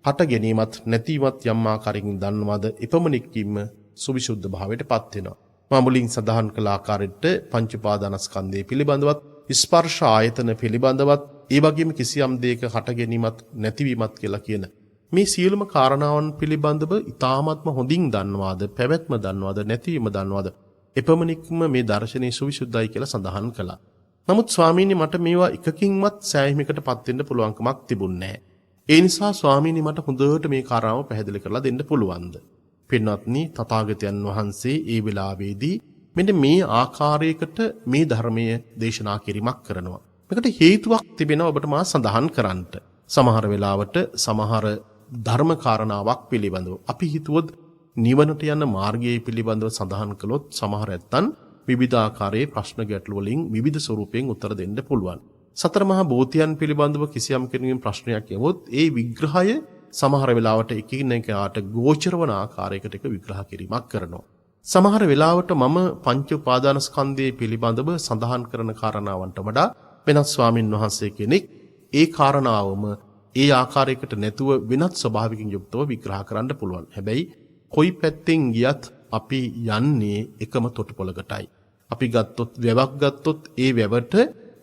හට ගැනීමත් නැතිවත් යම් ආකාරයකින් දන්නවද එපමණකින්ම සුවිසුද්ධ භාවයටපත් වෙනවා. මා මුලින් සඳහන් කළ ආකාරයට පංච උපාදානස්කන්ධය පිළිබඳවත් ස්පර්ශ ආයතන පිළිබඳවත් ඒ වගේම කිසියම් දෙයක හට ගැනීමත් නැතිවීමත් කියලා කියන මේ සියලුම කාරණාවන් පිළිබඳව ඊ타ත්ම හොඳින් දන්නවාද පැවැත්ම දන්නවාද නැතිවීම දන්නවාද එපමණින්ම මේ දර්ශනීය සුවිසුද්ධයි කියලා සඳහන් කළා. නමුත් ස්වාමීනි මට මේවා එකකින්වත් සෑහීමකටපත් වෙන්න පුළුවන්කමක් තිබුණේ නැහැ. ඒ නිසා ස්වාමීනි මට හොඳට මේ කාරණාව පැහැදිලි කරලා දෙන්න පුළුවන්ද? පින්වත්නි තථාගතයන් වහන්සේ ඒ වෙලාවේදී මෙන්න මේ ආකාරයකට මේ ධර්මයේ දේශනා කිරීමක් කරනවා. මේකට හේතුවක් තිබෙනවා ඔබට මා සඳහන් කරන්නට. සමහර වෙලාවට සමහර ධර්ම කාරණාවක් පිළිබඳව අපි හිතුවොත් නිවනට යන මාර්ගයේ පිළිබඳව සඳහන් කළොත් සමහර ඇත්තන් විවිධ ආකාරයේ ප්‍රශ්න ගැටළු වලින් විවිධ ස්වරූපයෙන් උත්තර දෙන්න පුළුවන්. සතර මහා භූතයන් පිළිබඳව කිසියම් කෙනෙකුගෙන් ප්‍රශ්නයක් යවොත් ඒ විග්‍රහය සමහර වෙලාවට එකිනෙකාට ගෝචර වන ආකාරයකට විග්‍රහ කිරීමක් කරනවා. සමහර වෙලාවට මම පංච උපාදානස්කන්ධයේ පිළිබඳව සඳහන් කරන කාරණාවන්ට වඩා වෙනත් ස්වාමින් වහන්සේ කෙනෙක් ඒ කාරණාවම ඒ ආකාරයකට නැතුව වෙනත් ස්වභාවයකින් යුක්තව විග්‍රහ කරන්න පුළුවන්. හැබැයි කොයි පැත්තෙන් ගියත් අපි යන්නේ එකම තොටුපළකටයි. අපි ගත්තොත් වැවක් ගත්තොත් ඒ වැවට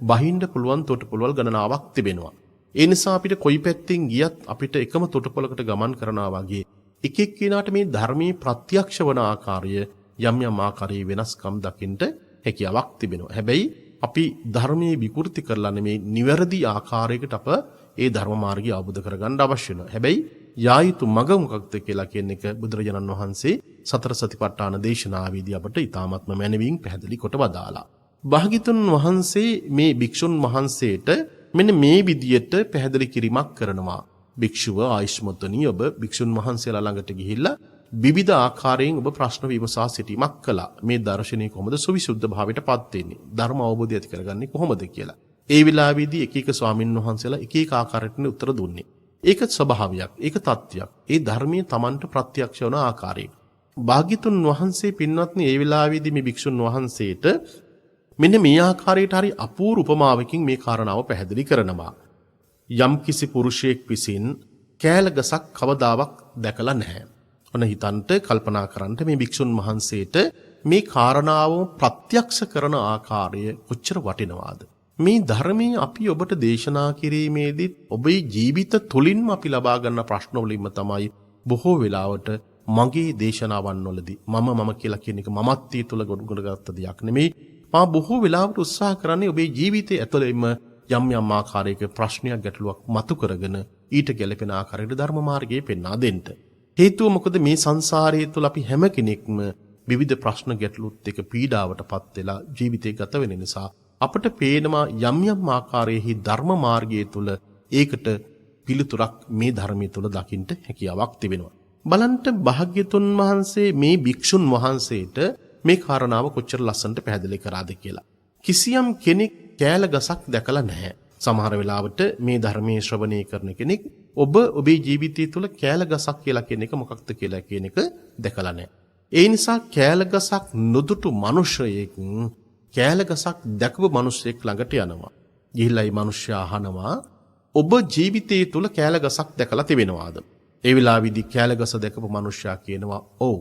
බහින්න පුළුවන් තොටුපළවල් ගණනාවක් තිබෙනවා. ඒ නිසා අපිට කොයි පැත්තෙන් ගියත් අපිට එකම තොටුපළකට ගමන් කරනවා වගේ එක එක්කිනාට මේ ධර්මයේ ප්‍රත්‍යක්ෂ වන ආකාරය යම් යම් ආකාරයේ වෙනස්කම් දකින්න හැකියාවක් තිබෙනවා. හැබැයි අපි ධර්මයේ විකෘති කරලා නෙමේ නිවැරදි ආකාරයකට අප ඒ ධර්ම මාර්ගය අවබෝධ කරගන්න අවශ්‍ය වෙනවා. හැබැයි යා යුතු මඟ මොකක්ද කියලා කියන එක බුදුරජාණන් වහන්සේ සතර සතිපට්ඨාන දේශනාවේදී අපට ඊ타ත්ම මැනවින් පැහැදිලි කොට වදාලා. භාග්‍යතුන් වහන්සේ මේ භික්ෂුන් වහන්සේට මෙන්න මේ විදියට පැහැදිලි කිරීමක් කරනවා. භික්ෂුව ආයුෂ්මතුනි ඔබ භික්ෂුන් වහන්සේලා ළඟට ගිහිල්ලා විවිධ ආකාරයෙන් ඔබ ප්‍රශ්න විමසා සිටීමක් කළා. මේ දර්ශනීය කොහොමද සුවිසුද්ධ භාවයටපත් වෙන්නේ? ධර්ම අවබෝධය ඇති කරගන්නේ කොහොමද කියලා. ඒ වෙලාවේදී එක එක ස්වාමින් වහන්සේලා එක එක ආකාරයකට උත්තර දුන්නේ. ඒක ස්වභාවයක්, ඒක තත්ත්වයක්. ඒ ධර්මයේ Tamanට ප්‍රත්‍යක්ෂ වන ආකාරය. භාග්‍යතුන් වහන්සේ පින්වත්නි ඒ වෙලාවේදී මේ භික්ෂුන් වහන්සේට මෙන්න මේ ආකාරයට හරි අපූර්ව උපමාවකින් මේ කාරණාව පැහැදිලි කරනවා. යම් කිසි පුරුෂයෙක් විසින් කෑල ගසක් කවදාවත් දැකලා නැහැ. ඔන්න හිතන්ට කල්පනා කරන්න මේ භික්ෂුන් වහන්සේට මේ කාරණාව ප්‍රත්‍යක්ෂ කරන ආකාරය කොච්චර වටිනවාද? මේ ධර්මයේ අපි ඔබට දේශනා කිරීමේදී ඔබේ ජීවිත තුලින්ම අපි ලබා ගන්න ප්‍රශ්න වලින්ම තමයි බොහෝ වෙලාවට මගේ දේශනාවන් වලදී මම කියලා කියන එක මමත්වයේ තුල ගොඩගත්ත දෙයක් නෙමෙයි. මා බොහෝ වෙලාවට උත්සාහ කරන්නේ ඔබේ ජීවිතයේ ඇතුළෙම යම් යම් ආකාරයක ප්‍රශ්නයක් ගැටලුවක් මතු කරගෙන ඊට ගැලපෙන ආකාරයකට ධර්ම මාර්ගයේ පෙන්වා දෙන්න. හේතුව මොකද මේ සංසාරයේ තුල අපි හැම කෙනෙක්ම විවිධ ප්‍රශ්න ගැටලුත් එක්ක පීඩාවටපත් වෙලා ජීවිතේ ගත වෙන නිසා අපට පේනවා යම් යම් ආකාරයෙහි ධර්ම මාර්ගයේ තුල ඒකට පිළිතුරක් මේ ධර්මයේ තුල දකින්න හැකියාවක් තිබෙනවා. බලන්න භාග්‍යතුන් වහන්සේ මේ භික්ෂුන් වහන්සේට මේ කාරණාව කොච්චර ලස්සනට පැහැදිලි කරාද කියලා. කිසියම් කෙනෙක් කෑල ගසක් දැකලා නැහැ. සමහර වෙලාවට මේ ධර්මයේ ශ්‍රවණය කරන කෙනෙක් ඔබ ඔබේ ජීවිතය තුළ කෑල ගසක් කියලා කියන එක මොකක්ද කියලා කියන එක දැකලා නැහැ. ඒ නිසා කෑල ගසක් නොදුටු මිනිසෙක් කෑල ගසක් දැකපු මිනිසෙක් ළඟට යනවා. ගිහිල්ලා මේ මිනිස්සයා අහනවා ඔබ ජීවිතය තුළ කෑල ගසක් දැකලා තිබෙනවාද? ඒ වෙලාවේදී කෑල ගස දැකපු මිනිස්සයා කියනවා ඔව්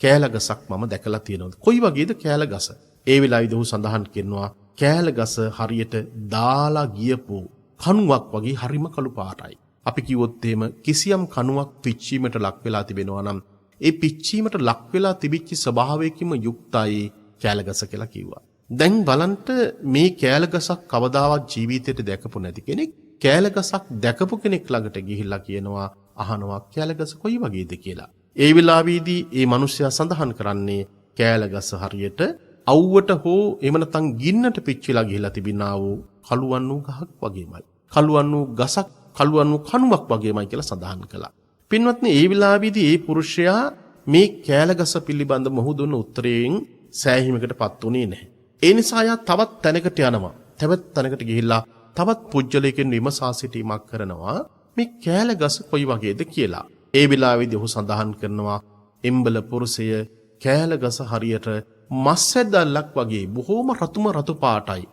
කෑල ගසක් මම දැකලා තියෙනවා. කොයි වගේද කෑල ගස? ඒ වෙලාවේදී ඔහු සඳහන් කරනවා කෑල ගස හරියට දාලා ගියපු කණුවක් වගේ හරිම කළු පාටයි. අපි කිව්වොත් එහෙම කිසියම් කණුවක් පිච්චීමට ලක් වෙලා තිබෙනවා නම් ඒ පිච්චීමට ලක් වෙලා තිබිච්ච ස්වභාවයකින්ම යුක්තයි කෑල ගස කියලා කිව්වා. දැන් බලන්න මේ කෑල ගසක් කවදාවත් ජීවිතේට දැකපු නැති කෙනෙක් කෑල ගසක් දැකපු කෙනෙක් ළඟට ගිහිල්ලා කියනවා අහනවා කෑල ගස කොයි වගේද කියලා. ඒ වෙලාවේදී ඒ මිනිසයා සඳහන් කරන්නේ කෑල ගස හරියට අවුවට හෝ එහෙම නැත්නම් ගින්නට පිච්චිලා ගිහිලා තිබිනා වූ කළුවන් වූ ගහක් වගේමයි. කළුවන් වූ ගසක් කළුවන් වූ කණුවක් වගේමයි කියලා සඳහන් කළා. පින්වත්නි ඒ වෙලාවේදී ඒ පුරුෂයා මේ කෑල ගස පිළිබඳ මොහු දුන්න උත්තරයෙන් සෑහීමකටපත් උනේ නැහැ. ඒ නිසා යා තවත් තැනකට යනවා. තවත් තැනකට ගිහිල්ලා තවත් පුජ්‍යලයකින් විමසා සිටීමක් කරනවා මේ කෑල ගස කොයි වගේද කියලා. ඒ වෙලාවේදී ඔහු සඳහන් කරනවා එම්බල පුරුෂය කෑල ගස හරියට මස්සැදල්ලක් වගේ බොහෝම රතු පාටයි.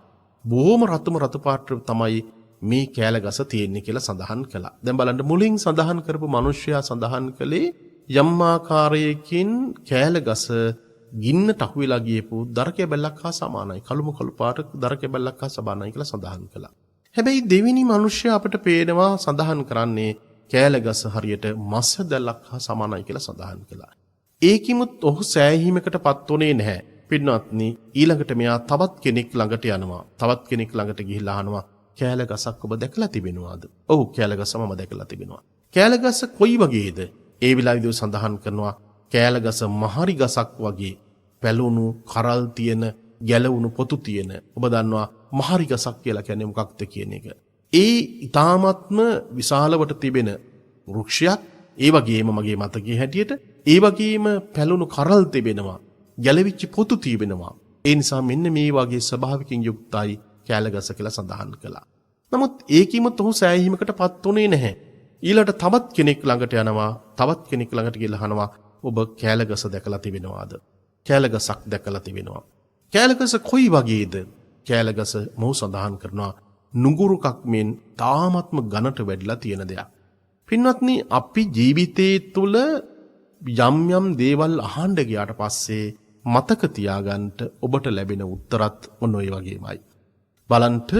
බොහෝම රතු පාට තමයි මේ කෑල ගස තියෙන්නේ කියලා සඳහන් කළා. දැන් බලන්න මුලින් සඳහන් කරපු මිනිස්සයා සඳහන් කළේ යම් ආකාරයකින් කෑල ගස ගින්නට අහු වෙලා ගියපු දරකේ බැල්ලක් හා සමානයි. කළු පාට දරකේ බැල්ලක් හා සමානයි කියලා සඳහන් කළා. හැබැයි දෙවෙනි මිනිස්සයා අපිට පේනවා සඳහන් කරන්නේ කෑල ගස හරියට මස්සැදල්ලක් හා සමානයි කියලා සඳහන් කළා. ඒකිමුත් ඔහු සෑහීමකටපත් උනේ නැහැ. පින්වත්නි ඊළඟට මෙයා තවත් කෙනෙක් ළඟට යනවා. තවත් කෙනෙක් ළඟට ගිහිල්ලා අහනවා කෑල ගසක් ඔබ දැකලා තිබෙනවද? ඔව් කෑල ගස මම දැකලා තිබෙනවා. කෑල ගස කොයි වගේද? ඒ විලාවිදෝ සඳහන් කරනවා කෑල ගස මහරි ගසක් වගේ පැලුණු කරල් තියෙන ගැලවුණු පොතු තියෙන. ඔබ දන්නවා මහරි ගසක් කියලා කියන්නේ මොකක්ද කියන එක. ඒ ඊ타මත්ම විශාලවට තිබෙන වෘක්ෂයක්. ඒ වගේම මගේ මතකයේ හැටියට ඒ වගේම පැලුණු කරල් තිබෙනවා. ගැලවිච්ච පොතු තිබෙනවා. ඒ නිසා මෙන්න මේ වගේ ස්වභාවිකින් යුක්තයි කෑල ගස කියලා සඳහන් කළා. නමුත් ඒකීමත් ඔහු සෑහීමකටපත් උනේ නැහැ. ඊළඟට තවත් කෙනෙක් ළඟට යනවා. තවත් කෙනෙක් ළඟට ගිහලා අහනවා ඔබ කෑල ගස දැකලා තිබෙනවද? කෑල ගසක් දැකලා තිබෙනවා. කෑල ගස කොයි වගේද? කෑල ගස මොහු සඳහන් කරනවා නුඟුරුකක් මෙන් තාමත්ම ඝනට වැඩිලා තියෙන දෙයක්. පින්වත්නි අපි ජීවිතයේ තුල යම් යම් දේවල් අහන්න ගියාට පස්සේ මතක තියාගන්න ඔබට ලැබෙන උත්තරත් ඔන්න ඔය වගේමයි. බලන්ට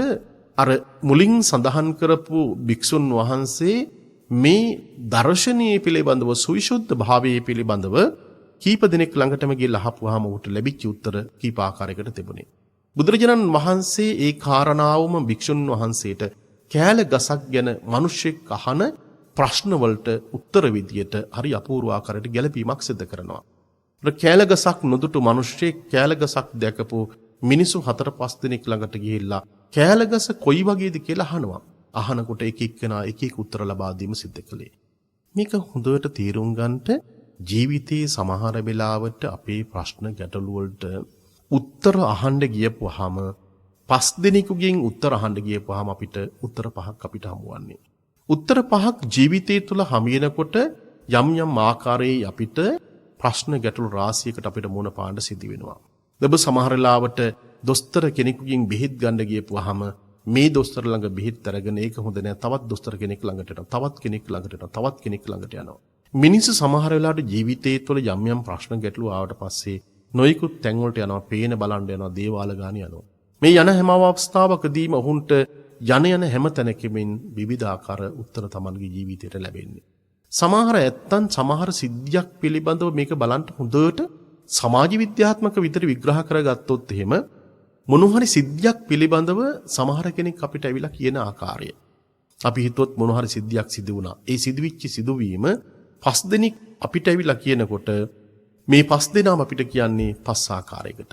අර මුලින් සඳහන් කරපු භික්ෂුන් වහන්සේ මේ දර්ශනීය පිළිබඳව සවිසුද්ධ භාවයේ පිළිබඳව කීප දිනක් ළඟටම ගිහලා අහපුවාම උට ලැබිච්ච උත්තර කීප ආකාරයකට තිබුණේ. බුදුරජාණන් වහන්සේ ඒ කාරණාවම භික්ෂුන් වහන්සේට කෑල ගසක් ගැන මිනිස්සෙක් අහන ප්‍රශ්න වලට උත්තර විදියට හරි අපූර්ව ආකාරයට ගැළපීමක් සිදු කරනවා. කෑල ගසක් නොදුටු මිනිස්සෙක් කෑල ගසක් දැකපු මිනිසු 4-5 දිනක් ළඟට ගිහිල්ලා කෑල ගස කොයි වගේද කියලා අහනවා. අහනකොට එක එක්කෙනා එක එක උත්තර ලබා දීම සිද්ධ කළේ. මේක හොඳට තේරුම් ගන්නට ජීවිතයේ සමහර වෙලාවට අපේ ප්‍රශ්න ගැටලු වලට උත්තර අහන්න ගියපුවාම 5 දිනකකින් උත්තර අහන්න ගියපුවාම අපිට උත්තර 5ක් අපිට හමුවන්නේ. උත්තර 5ක් ජීවිතය තුළ හමිනකොට යම් යම් ආකාරයේ අපිට ප්‍රශ්න ගැටලු රාශියකට අපිට මුහුණ පාන්න සිදු වෙනවා. ඔබ සමහර වෙලාවට දොස්තර කෙනෙකුගෙන් බෙහෙත් ගන්න ගියපුවාම මේ දොස්තර ළඟ බෙහෙත් අරගෙන ඒක හොඳ නෑ තවත් දොස්තර කෙනෙක් ළඟට යනවා. තවත් කෙනෙක් ළඟට යනවා. තවත් කෙනෙක් ළඟට යනවා. මිනිස්සු සමහර වෙලාවට ජීවිතයේ තුළ යම් යම් ප්‍රශ්න ගැටලු ආවට පස්සේ නොයිකුත් තැන් වලට යනවා, පේන බලන්න යනවා, දේවාල ගාන යනවා. මේ යන හැම අවස්ථාවකදීම ඔවුන්ට යන හැම තැනකමින් විවිධාකාර උත්තර තමන්ගේ ජීවිතයට ලැබෙන්නේ. සමහර ඇත්තන් සමහර සිද්ධියක් පිළිබඳව මේක බලන්න හොඳට සමාජ විද්‍යාත්මක විදිහට විග්‍රහ කරගත්තොත් එහෙම මොනහරි සිද්ධියක් පිළිබඳව සමහර කෙනෙක් අපිට ඇවිල්ලා කියන ආකාරය. අපි හිතුවොත් මොනහරි සිද්ධියක් සිදු වුණා. ඒ සිදුවිච්ච සිදුවීම 5 දිනක් අපිට ඇවිල්ලා කියනකොට මේ 5 දෙනාම අපිට කියන්නේ 5 ආකාරයකට.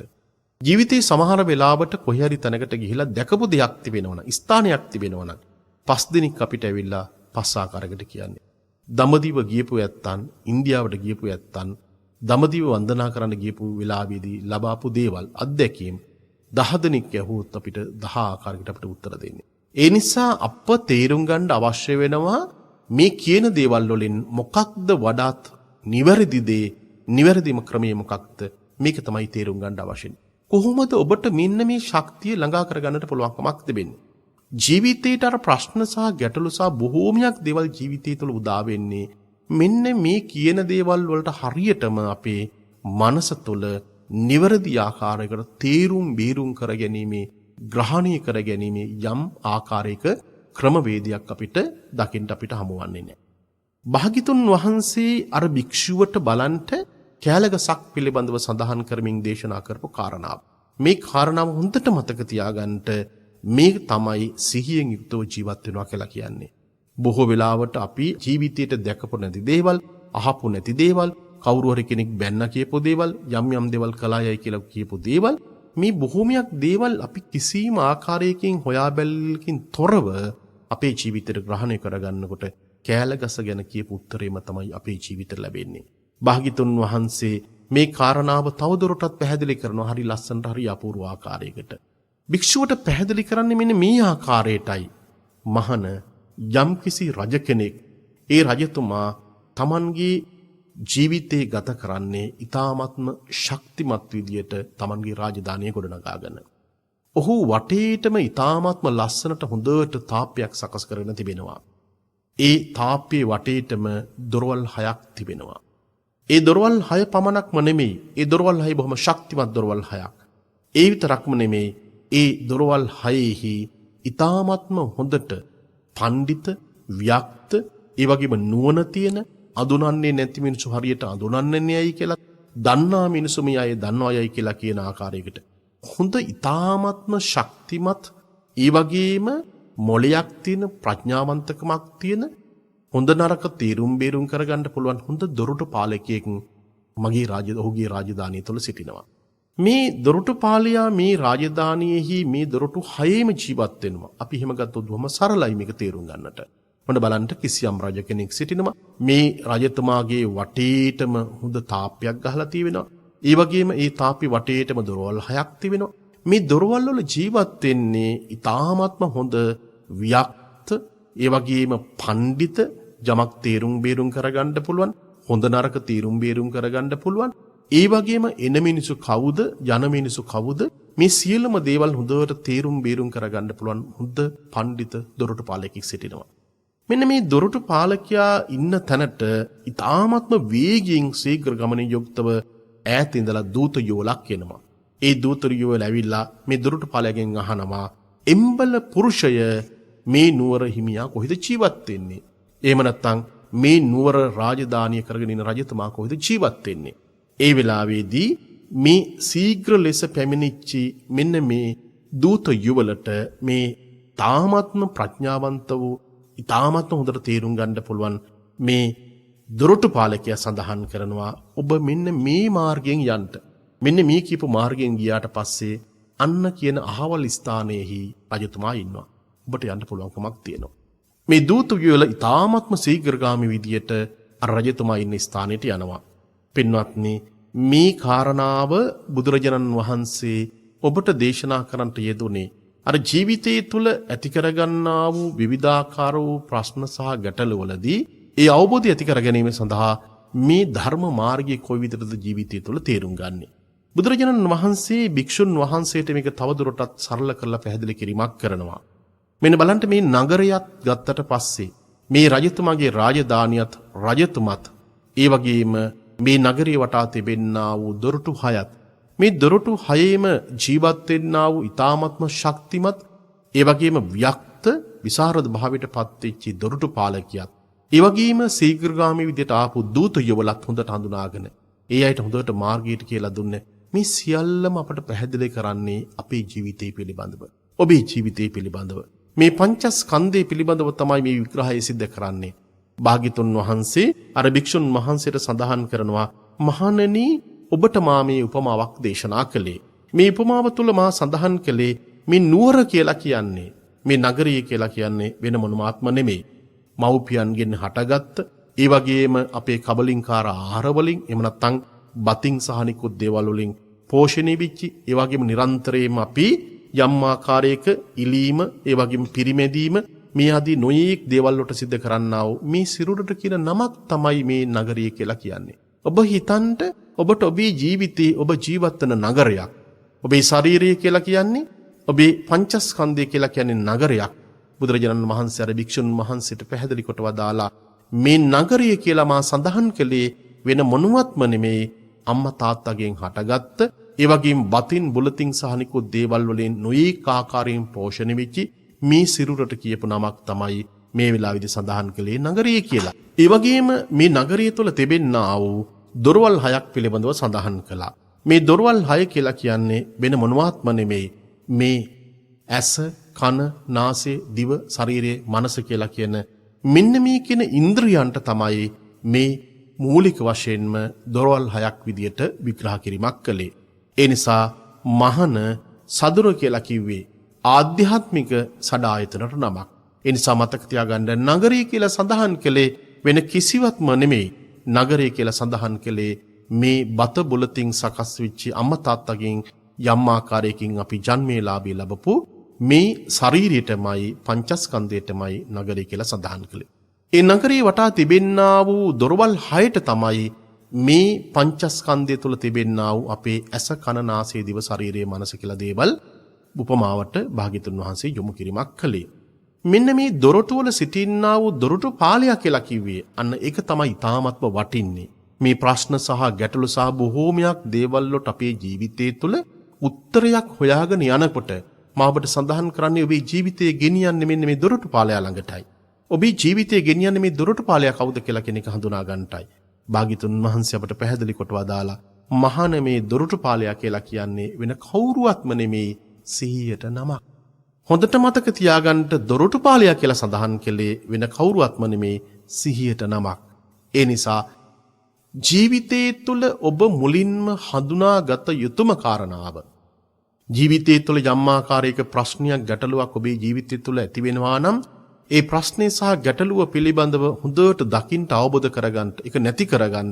ජීවිතේ සමහර වෙලාවට කොහේ හරි තැනකට ගිහිලා දැකපු දෙයක් තිබෙනවනම් ස්ථානයක් තිබෙනවනම් පස් දිනක් අපිට ඇවිල්ලා පස් ආකාරයකට කියන්නේ. දඹදිව ගියපු ඇත්තන්, ඉන්දියාවට ගියපු ඇත්තන්, දඹදිව වන්දනා කරන්න ගියපු වෙලාවේදී ලබාපු දේවල් අත්දැකීම් 10 දිනක් ඇහුවොත් අපිට 10 ආකාරයකට අපිට උත්තර දෙන්නේ. ඒ නිසා අප තේරුම් ගන්න අවශ්‍ය වෙනවා මේ කියන දේවල් වලින් මොකක්ද වඩාත් නිවැරදි දේ, නිවැරදිම ක්‍රමය මොකක්ද? මේක තමයි තේරුම් ගන්න අවශ්‍ය. කොහොමද ඔබට මෙන්න මේ ශක්තිය ළඟා කරගන්නට පුළුවන්කමක් තිබෙන්නේ? ජීවිතේට අර ප්‍රශ්න සහ ගැටලු සහ බොහෝමයක් දේවල් ජීවිතය තුළ උදා වෙන්නේ මෙන්න මේ කියන දේවල් වලට හරියටම අපේ මනස තුළ නිවැරදි ආකාරයකට තේරුම් බේරුම් කර ගැනීමේ, ග්‍රහණය කර ගැනීමේ යම් ආකාරයක ක්‍රමවේදයක් අපිට දකින්න අපිට හමුවන්නේ නැහැ. භාග්‍යතුන් වහන්සේ අර භික්ෂුවට බලන්ට කෑලගසක් පිළිබඳව සඳහන් කරමින් දේශනා කරපු කාරණාව. මේ කාරණාව හොඳට මතක තියාගන්නට මේ තමයි සිහියෙන් යුක්තව ජීවත් වෙනවා කියලා කියන්නේ. බොහෝ වෙලාවට අපි ජීවිතයට දැකපු නැති දේවල්, අහපු නැති දේවල්, කවුරු හරි කෙනෙක් බැන්න කියපු දේවල්, යම් යම් දේවල් කළායයි කියලා කියපු දේවල්, මේ බොහෝමයක් දේවල් අපි කිසිම ආකාරයකින් හොයා බැලීමකින් තොරව අපේ ජීවිතයට ග්‍රහණය කරගන්නකොට කෑලගස ගැන කියපු උත්තරේම තමයි අපේ ජීවිතයට ලැබෙන්නේ. භාග්‍යතුන් වහන්සේ මේ කාරණාව තවදුරටත් පැහැදිලි කරනවා හරි ලස්සනට, හරි අපූර්ව ආකාරයකට. භික්ෂුවට පැහැදිලි කරන්නේ මෙන්න මේ ආකාරයටයි. මහන යම්කිසි රජ කෙනෙක්, ඒ රජතුමා තමන්ගේ ජීවිතේ ගත කරන්නේ ඊ타ත්ම ශක්තිමත් විදියට තමන්ගේ රාජධානිය ගොඩනගාගෙන. ඔහු වටේටම ඊ타ත්ම ලස්සනට හොඳට තාප්පයක් සකස් කරගෙන තිබෙනවා. ඒ තාප්පයේ වටේටම දොරවල් 6ක් තිබෙනවා. ඒ දොරවල් 6 පමණක්ම නෙමෙයි. ඒ දොරවල් 6 බොහොම ශක්තිමත් දොරවල් 6ක්. ඒ විතරක්ම නෙමෙයි. ඒ දොරවල් 6ෙහි ඊ타ත්ම හොඳට පඬිත, ව්‍යක්ත, ඒ වගේම නුවණ තියෙන, අඳුනන්නේ නැති මිනිස්සු හරියට අඳුනන්නේ ඇයි කියලා, දන්නා මිනිස්සු මේ අය දන්නවා අයයි කියලා කියන ආකාරයකට හොඳ ඊ타ත්ම ශක්තිමත්, ඒ වගේම මොළයක් තියෙන, ප්‍රඥාවන්තකමක් තියෙන, හොඳ නරක තීරුම් බේරුම් කරගන්න පුළුවන් හොඳ දොරටු පාලකයෙක් ඔහුගේ රාජධානිය තුළ සිටිනවා. මේ දොරටු පාලයා මේ රාජධානියෙහි මේ දොරටු 6ෙම ජීවත් වෙනවා. අපි එහෙම ගත්තොත් බොහොම සරලයි මේක තේරුම් ගන්නට. මොන බලන්න කිසියම් රජ කෙනෙක් සිටිනවා. මේ රජතුමාගේ වටේටම හොඳ තාප්පයක් ගහලා තියෙනවා. ඒ වගේම ඒ තාප්පි වටේටම දොරවල් 6ක් තිබෙනවා. මේ දොරවල් වල ජීවත් වෙන්නේ ඊ타ත්ම හොඳ ව්‍යක්ත, ඒ වගේම පඬිත, යමක් තේරුම් බේරුම් කරගන්න පුළුවන්, හොඳ නරක තීරුම් බේරුම් කරගන්න පුළුවන්. ඒ වගේම එන මිනිසු කවුද, යන මිනිසු කවුද, මේ සියලුම දේවල් හොඳට තේරුම් බේරුම් කරගන්න පුළුවන් හොඳ පඬිත දොරටු පාලකෙක් සිටිනවා. මෙන්න මේ දොරටු පාලකයා ඉන්න තැනට ඊ타ත්ම වේගයෙන් ශීඝ්‍ර ගමනින් යුක්තව ඈත ඉඳලා දූත යුවලක් එනවා. ඒ දූත යුවල ඇවිල්ලා මේ දොරටු පාලකගෙන් අහනවා, එම්බල පුරුෂය මේ නුවර හිමියා කොහෙද ජීවත් වෙන්නේ? එහෙම නැත්නම් මේ නුවර රාජධානිය කරගෙන ඉන්න රජතුමා කොහෙද ජීවත් වෙන්නේ? ඒ වෙලාවේදී මේ ශීඝ්‍ර ලෙස පැමිණිච්චි මෙන්න මේ දූත යුවලට මේ තාමත්ම ප්‍රඥාවන්ත වූ, ඊ타ත්ම හොඳට තේරුම් ගන්න පුළුවන් මේ දොරටු පාලකයා සඳහන් කරනවා, ඔබ මෙන්න මේ මාර්ගයෙන් යන්න. මෙන්න මේ කියපු මාර්ගයෙන් ගියාට පස්සේ අන්න කියන අහවල් ස්ථානයේහි රජතුමා ඉන්නවා. ඔබට යන්න පුළුවන්කමක් තියෙනවා. මේ දූත යුවල ඊ타ත්ම ශීඝ්‍රගාමී විදියට අර රජතුමා ඉන්න ස්ථානෙට යනවා. පින්වත්නි, මේ කාරණාව බුදුරජාණන් වහන්සේ ඔබට දේශනා කරන්නට යෙදුනේ අර ජීවිතයේ තුල ඇති කරගන්නා වූ විවිධාකාර වූ ප්‍රශ්න සහ ගැටලු වලදී ඒ අවබෝධය ඇති කර ගැනීම සඳහා මේ ධර්ම මාර්ගයේ කොයි විදිහටද ජීවිතය තුල තේරුම් ගන්නේ. බුදුරජාණන් වහන්සේ භික්ෂුන් වහන්සේට මේක තවදුරටත් සරල කරලා පැහැදිලි කිරීමක් කරනවා. මෙන්න බලන්න, මේ නගරයත් ගත්තට පස්සේ මේ රජතුමාගේ රාජධානියත් රජතුමත්, ඒ වගේම මේ නගරය වටා තිබෙන්නා වූ දොරටු 6ත්, මේ දොරටු 6ෙම ජීවත් වෙන්නා වූ ඊ타ත්ම ශක්තිමත්, ඒ වගේම ව්‍යක්ත, විසරද භාවයට පත්වෙච්ච දොරටු පාලකියත්, ඒ වගේම ශීඝ්‍රගාමී විදියට ආපු දූත යුවලත් හොඳට හඳුනාගෙන ඒ අයට හොඳට මාර්ගයට කියලා දුන්නේ. මේ සියල්ලම අපට පැහැදිලි කරන්නේ අපේ ජීවිතය පිළිබඳව, ඔබේ ජීවිතය පිළිබඳව, මේ පංචස්කන්ධය පිළිබඳව තමයි මේ විග්‍රහය සිද්ධ කරන්නේ. භාග්‍යතුන් වහන්සේ අර භික්ෂුන් වහන්සේට සඳහන් කරනවා, මහණෙනි, ඔබට මා මේ උපමාවක් දේශනා කළේ. මේ උපමාව තුළ මා සඳහන් කළේ මේ නුවර කියලා කියන්නේ මේ නගරය කියලා කියන්නේ වෙන මොනවාත්ම නෙමෙයි. මව්පියන්ගෙන් හටගත්ත ඒ වගේම අපේ කබලින්කාර ආහාර වලින් එහෙම නැත්නම් බතින් සහ නිකුත් දේවල් වලින් පෝෂණය වෙච්චි ඒ වගේම නිරන්තරයෙන්ම අපි යම් ආකාරයක ඉලීම ඒ වගේම පිරිමැදීම මේ ආදී නොයේක් දේවල් වලට සිද්ධ කරන්නා වූ මේ සිරුරට කියන නමක් තමයි මේ නගරය කියලා කියන්නේ. ඔබ හිතන්ට ඔබට ඔබේ ජීවිතේ ඔබ ජීවත් වෙන නගරයක්. ඔබේ ශරීරය කියලා කියන්නේ ඔබේ පංචස්කන්ධය කියලා කියන්නේ නගරයක්. බුදුරජාණන් වහන්සේ අර භික්ෂුන් වහන්සේට පැහැදිලි කොට වදාලා මේ නගරය කියලා මා සඳහන් කළේ වෙන මොනවත්ම නෙමේ අම්මා තාත්තගෙන් හටගත්ත ඒ වගේම බතින් බුලතින් සහ නිකුත් දේවල් වලින් නොයේක ආකාරයෙන් පෝෂණය වෙච්චි මේ සිරුරට කියපු නමක් තමයි මේ වෙලාවේදී සඳහන් කළේ නගරය කියලා. ඒ වගේම මේ නගරය තුළ තිබෙනා වූ දොරවල් 6ක් පිළිබඳව සඳහන් කළා. මේ දොරවල් 6 කියලා කියන්නේ වෙන මොනවත්ම නෙමෙයි මේ ඇස, කන, නාසය, දිව, ශරීරය, මනස කියලා කියන මෙන්න මේ කියන ඉන්ද්‍රියන්ට තමයි මේ මූලික වශයෙන්ම දොරවල් 6ක් විදියට විග්‍රහ කිරීමක් කළේ. ඒ නිසා මහන සදුර කියලා කිව්වේ ආධ්‍යාත්මික සඩායතනට නමක්. ඒ නිසා මතක තියාගන්න නගරය කියලා සඳහන් කළේ වෙන කිසිවක්ම නෙමෙයි. නගරය කියලා සඳහන් කළේ මේ බත බුලතින් සකස් වෙච්ච අම්මා තාත්තගෙන් යම් ආකාරයකින් අපි ජන්මේලාභී ලැබපු මේ ශරීරයටමයි පංචස්කන්ධයටමයි නගරය කියලා සඳහන් කළේ. ඒ නගරේ වටා තිබෙන්නා වූ දොරවල් 6ට තමයි මේ පංචස්කන්ධය තුල තිබෙන්නා වූ අපේ ඇස කන නාසය දිව ශරීරය මනස කියලා දේවල් උපමාවට භාග්‍යතුන් වහන්සේ යොමු කිරීමක් කළේ. මෙන්න මේ දොරටු වල සිටින්නා වූ දොරටු පාලයා කියලා කිව්වේ අන්න ඒක තමයි ඊ타මත්ම වටින්නේ. මේ ප්‍රශ්න සහ ගැටලු සහ බොහෝමයක් දේවල් වලට අපේ ජීවිතය තුළ උත්තරයක් හොයාගෙන යනකොට මා ඔබට සඳහන් කරන්නේ ඔබේ ජීවිතය ගෙනියන්නේ මෙන්න මේ දොරටු පාලයා ළඟටයි. ඔබේ ජීවිතය ගෙනියන්නේ මේ දොරටු පාලයා කවුද කියලා කෙනෙක් හඳුනා ගන්නටයි. භාග්‍යතුන් වහන්සේ අපට පැහැදිලි කොට වදාලා මහාන මේ දොරටු පාලයා කියලා කියන්නේ වෙන කවුරුවත්ම නෙමේ සිහියට නමක්. හොඳට මතක තියාගන්න දොරටු පාලයා කියලා සඳහන් කළේ වෙන කවුරුවත්ම නෙමේ සිහියට නමක්. ඒ නිසා ජීවිතයේ තුල ඔබ මුලින්ම හඳුනාගත යුතුම කාරණාව ජීවිතයේ තුල යම් ආකාරයක ප්‍රශ්නයක් ගැටලුවක් ඔබේ ජීවිතය තුල ඇති වෙනවා නම් ඒ ප්‍රශ්නේ සහ ගැටලුව පිළිබඳව හොඳට දකින්න අවබෝධ කරගන්න ඒක නැති කරගන්න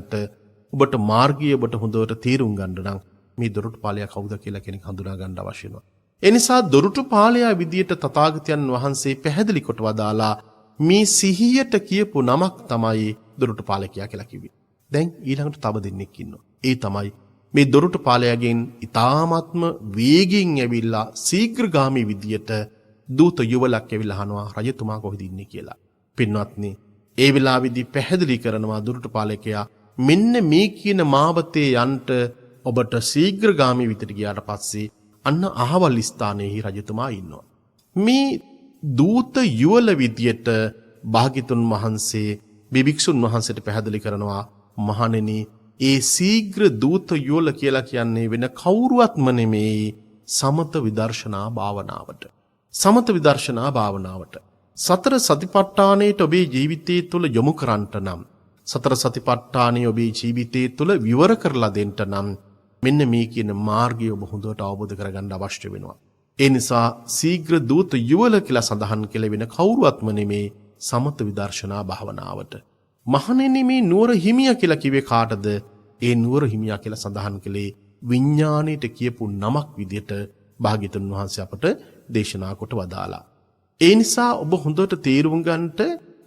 ඔබට මාර්ගය ඔබට හොඳට තේරුම් ගන්න නම් මේ දොරටු පාලයා කවුද කියලා කෙනෙක් හඳුනා ගන්න අවශ්‍ය වෙනවා. ඒ නිසා දොරටු පාලයා විදියට තථාගතයන් වහන්සේ පැහැදිලි කොට වදාලා මේ සිහියට කියපු නමක් තමයි දොරටු පාලකයා කියලා කිව්වේ. දැන් ඊළඟට තව දෙන්නෙක් ඉන්නවා. ඒ තමයි මේ දොරටු පාලයාගෙන් ඊ타මාත්ම වේගින් ඇවිල්ලා ශීඝ්‍රගාමී විදියට දූත යුවලක් ඇවිල්ලා අහනවා රජතුමා කොහෙද ඉන්නේ කියලා. පින්වත්නි, ඒ වෙලාවේදී පැහැදිලි කරනවා දොරටු පාලකයා මෙන්න මේ කියන මාවතේ යන්ට ඔබට ශීඝ්‍රගාමී විදියට ගියාට පස්සේ අන්න අහවල් ස්ථානයේ රජතුමා ඉන්නවා. මේ දූත යුවල විදියට භාග්‍යතුන් වහන්සේ බිභික්ෂුන් වහන්සේට පැහැදිලි කරනවා මහණෙනි, ඒ ශීඝ්‍ර දූත යුවල කියලා කියන්නේ වෙන කවුරුවත්ම නෙමෙයි සමත විදර්ශනා භාවනාවට. සමත විදර්ශනා භාවනාවට සතර සතිපට්ඨානයට ඔබේ ජීවිතයේ තුල යොමු කරන්නට නම් සතර සතිපට්ඨානය ඔබේ ජීවිතයේ තුල විවර කරලා දෙන්න නම් මෙන්න මේ කියන මාර්ගය ඔබ හොඳට අවබෝධ කරගන්න අවශ්‍ය වෙනවා. ඒ නිසා ශීඝ්‍ර දූත යුවල කියලා සඳහන් කළ වෙන කවුරුවත්ම නෙමේ සමත විදර්ශනා භාවනාවට. මහණෙනි, මේ නුවර හිමියා කියලා කිව්වේ කාටද? ඒ නුවර හිමියා කියලා සඳහන් කළේ විඥාණයට කියපු නමක් විදියට භාග්‍යතුන් වහන්සේ අපට දේශනා කොට වදාලා. ඒ නිසා ඔබ හොඳට තේරුම් ගන්නට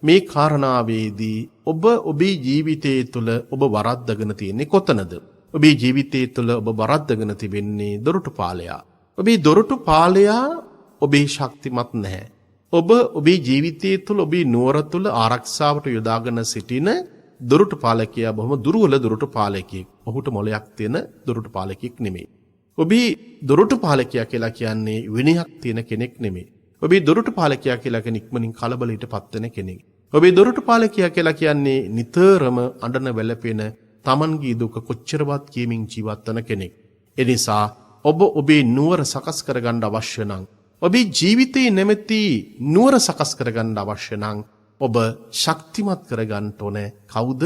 මේ කාරණාවේදී ඔබ ඔබේ ජීවිතයේ තුල ඔබ වරද්දගෙන තියෙන්නේ කොතනද? ඔබේ ජීවිතයේ තුල ඔබ වරද්දගෙන තිබෙන්නේ දොරටු පාලයා. ඔබේ දොරටු පාලයා ඔබේ ශක්තිමත් නැහැ. ඔබ ඔබේ ජීවිතයේ තුල ඔබේ නුවර තුල ආරක්ෂාවට යොදාගෙන සිටින දොරටු පාලකයා බොහොම දුර්වල දොරටු පාලකයෙක්. ඔහුට මොලයක් තියෙන දොරටු පාලකයෙක් නෙමෙයි. ඔබේ දොරටු පාලකයා කියලා කියන්නේ විනයක් තියෙන කෙනෙක් නෙමෙයි. ඔබේ දොරටු පාලකයා කියලා කියන්නේ ඉක්මනින් කලබලයට පත් වෙන කෙනෙක්. ඔබේ දොරටු පාලකයා කියලා කියන්නේ නිතරම අඬන වැළපෙන තමන්ගේ දුක කොච්චරවත් කියමින් ජීවත් වන කෙනෙක්. ඒ නිසා ඔබ ඔබේ නුවර සකස් කරගන්න අවශ්‍ය නම් ඔබේ ජීවිතේ නැමැති නුවර සකස් කරගන්න අවශ්‍ය නම් ඔබ ශක්තිමත් කරගන්න ඕනේ. කවුද?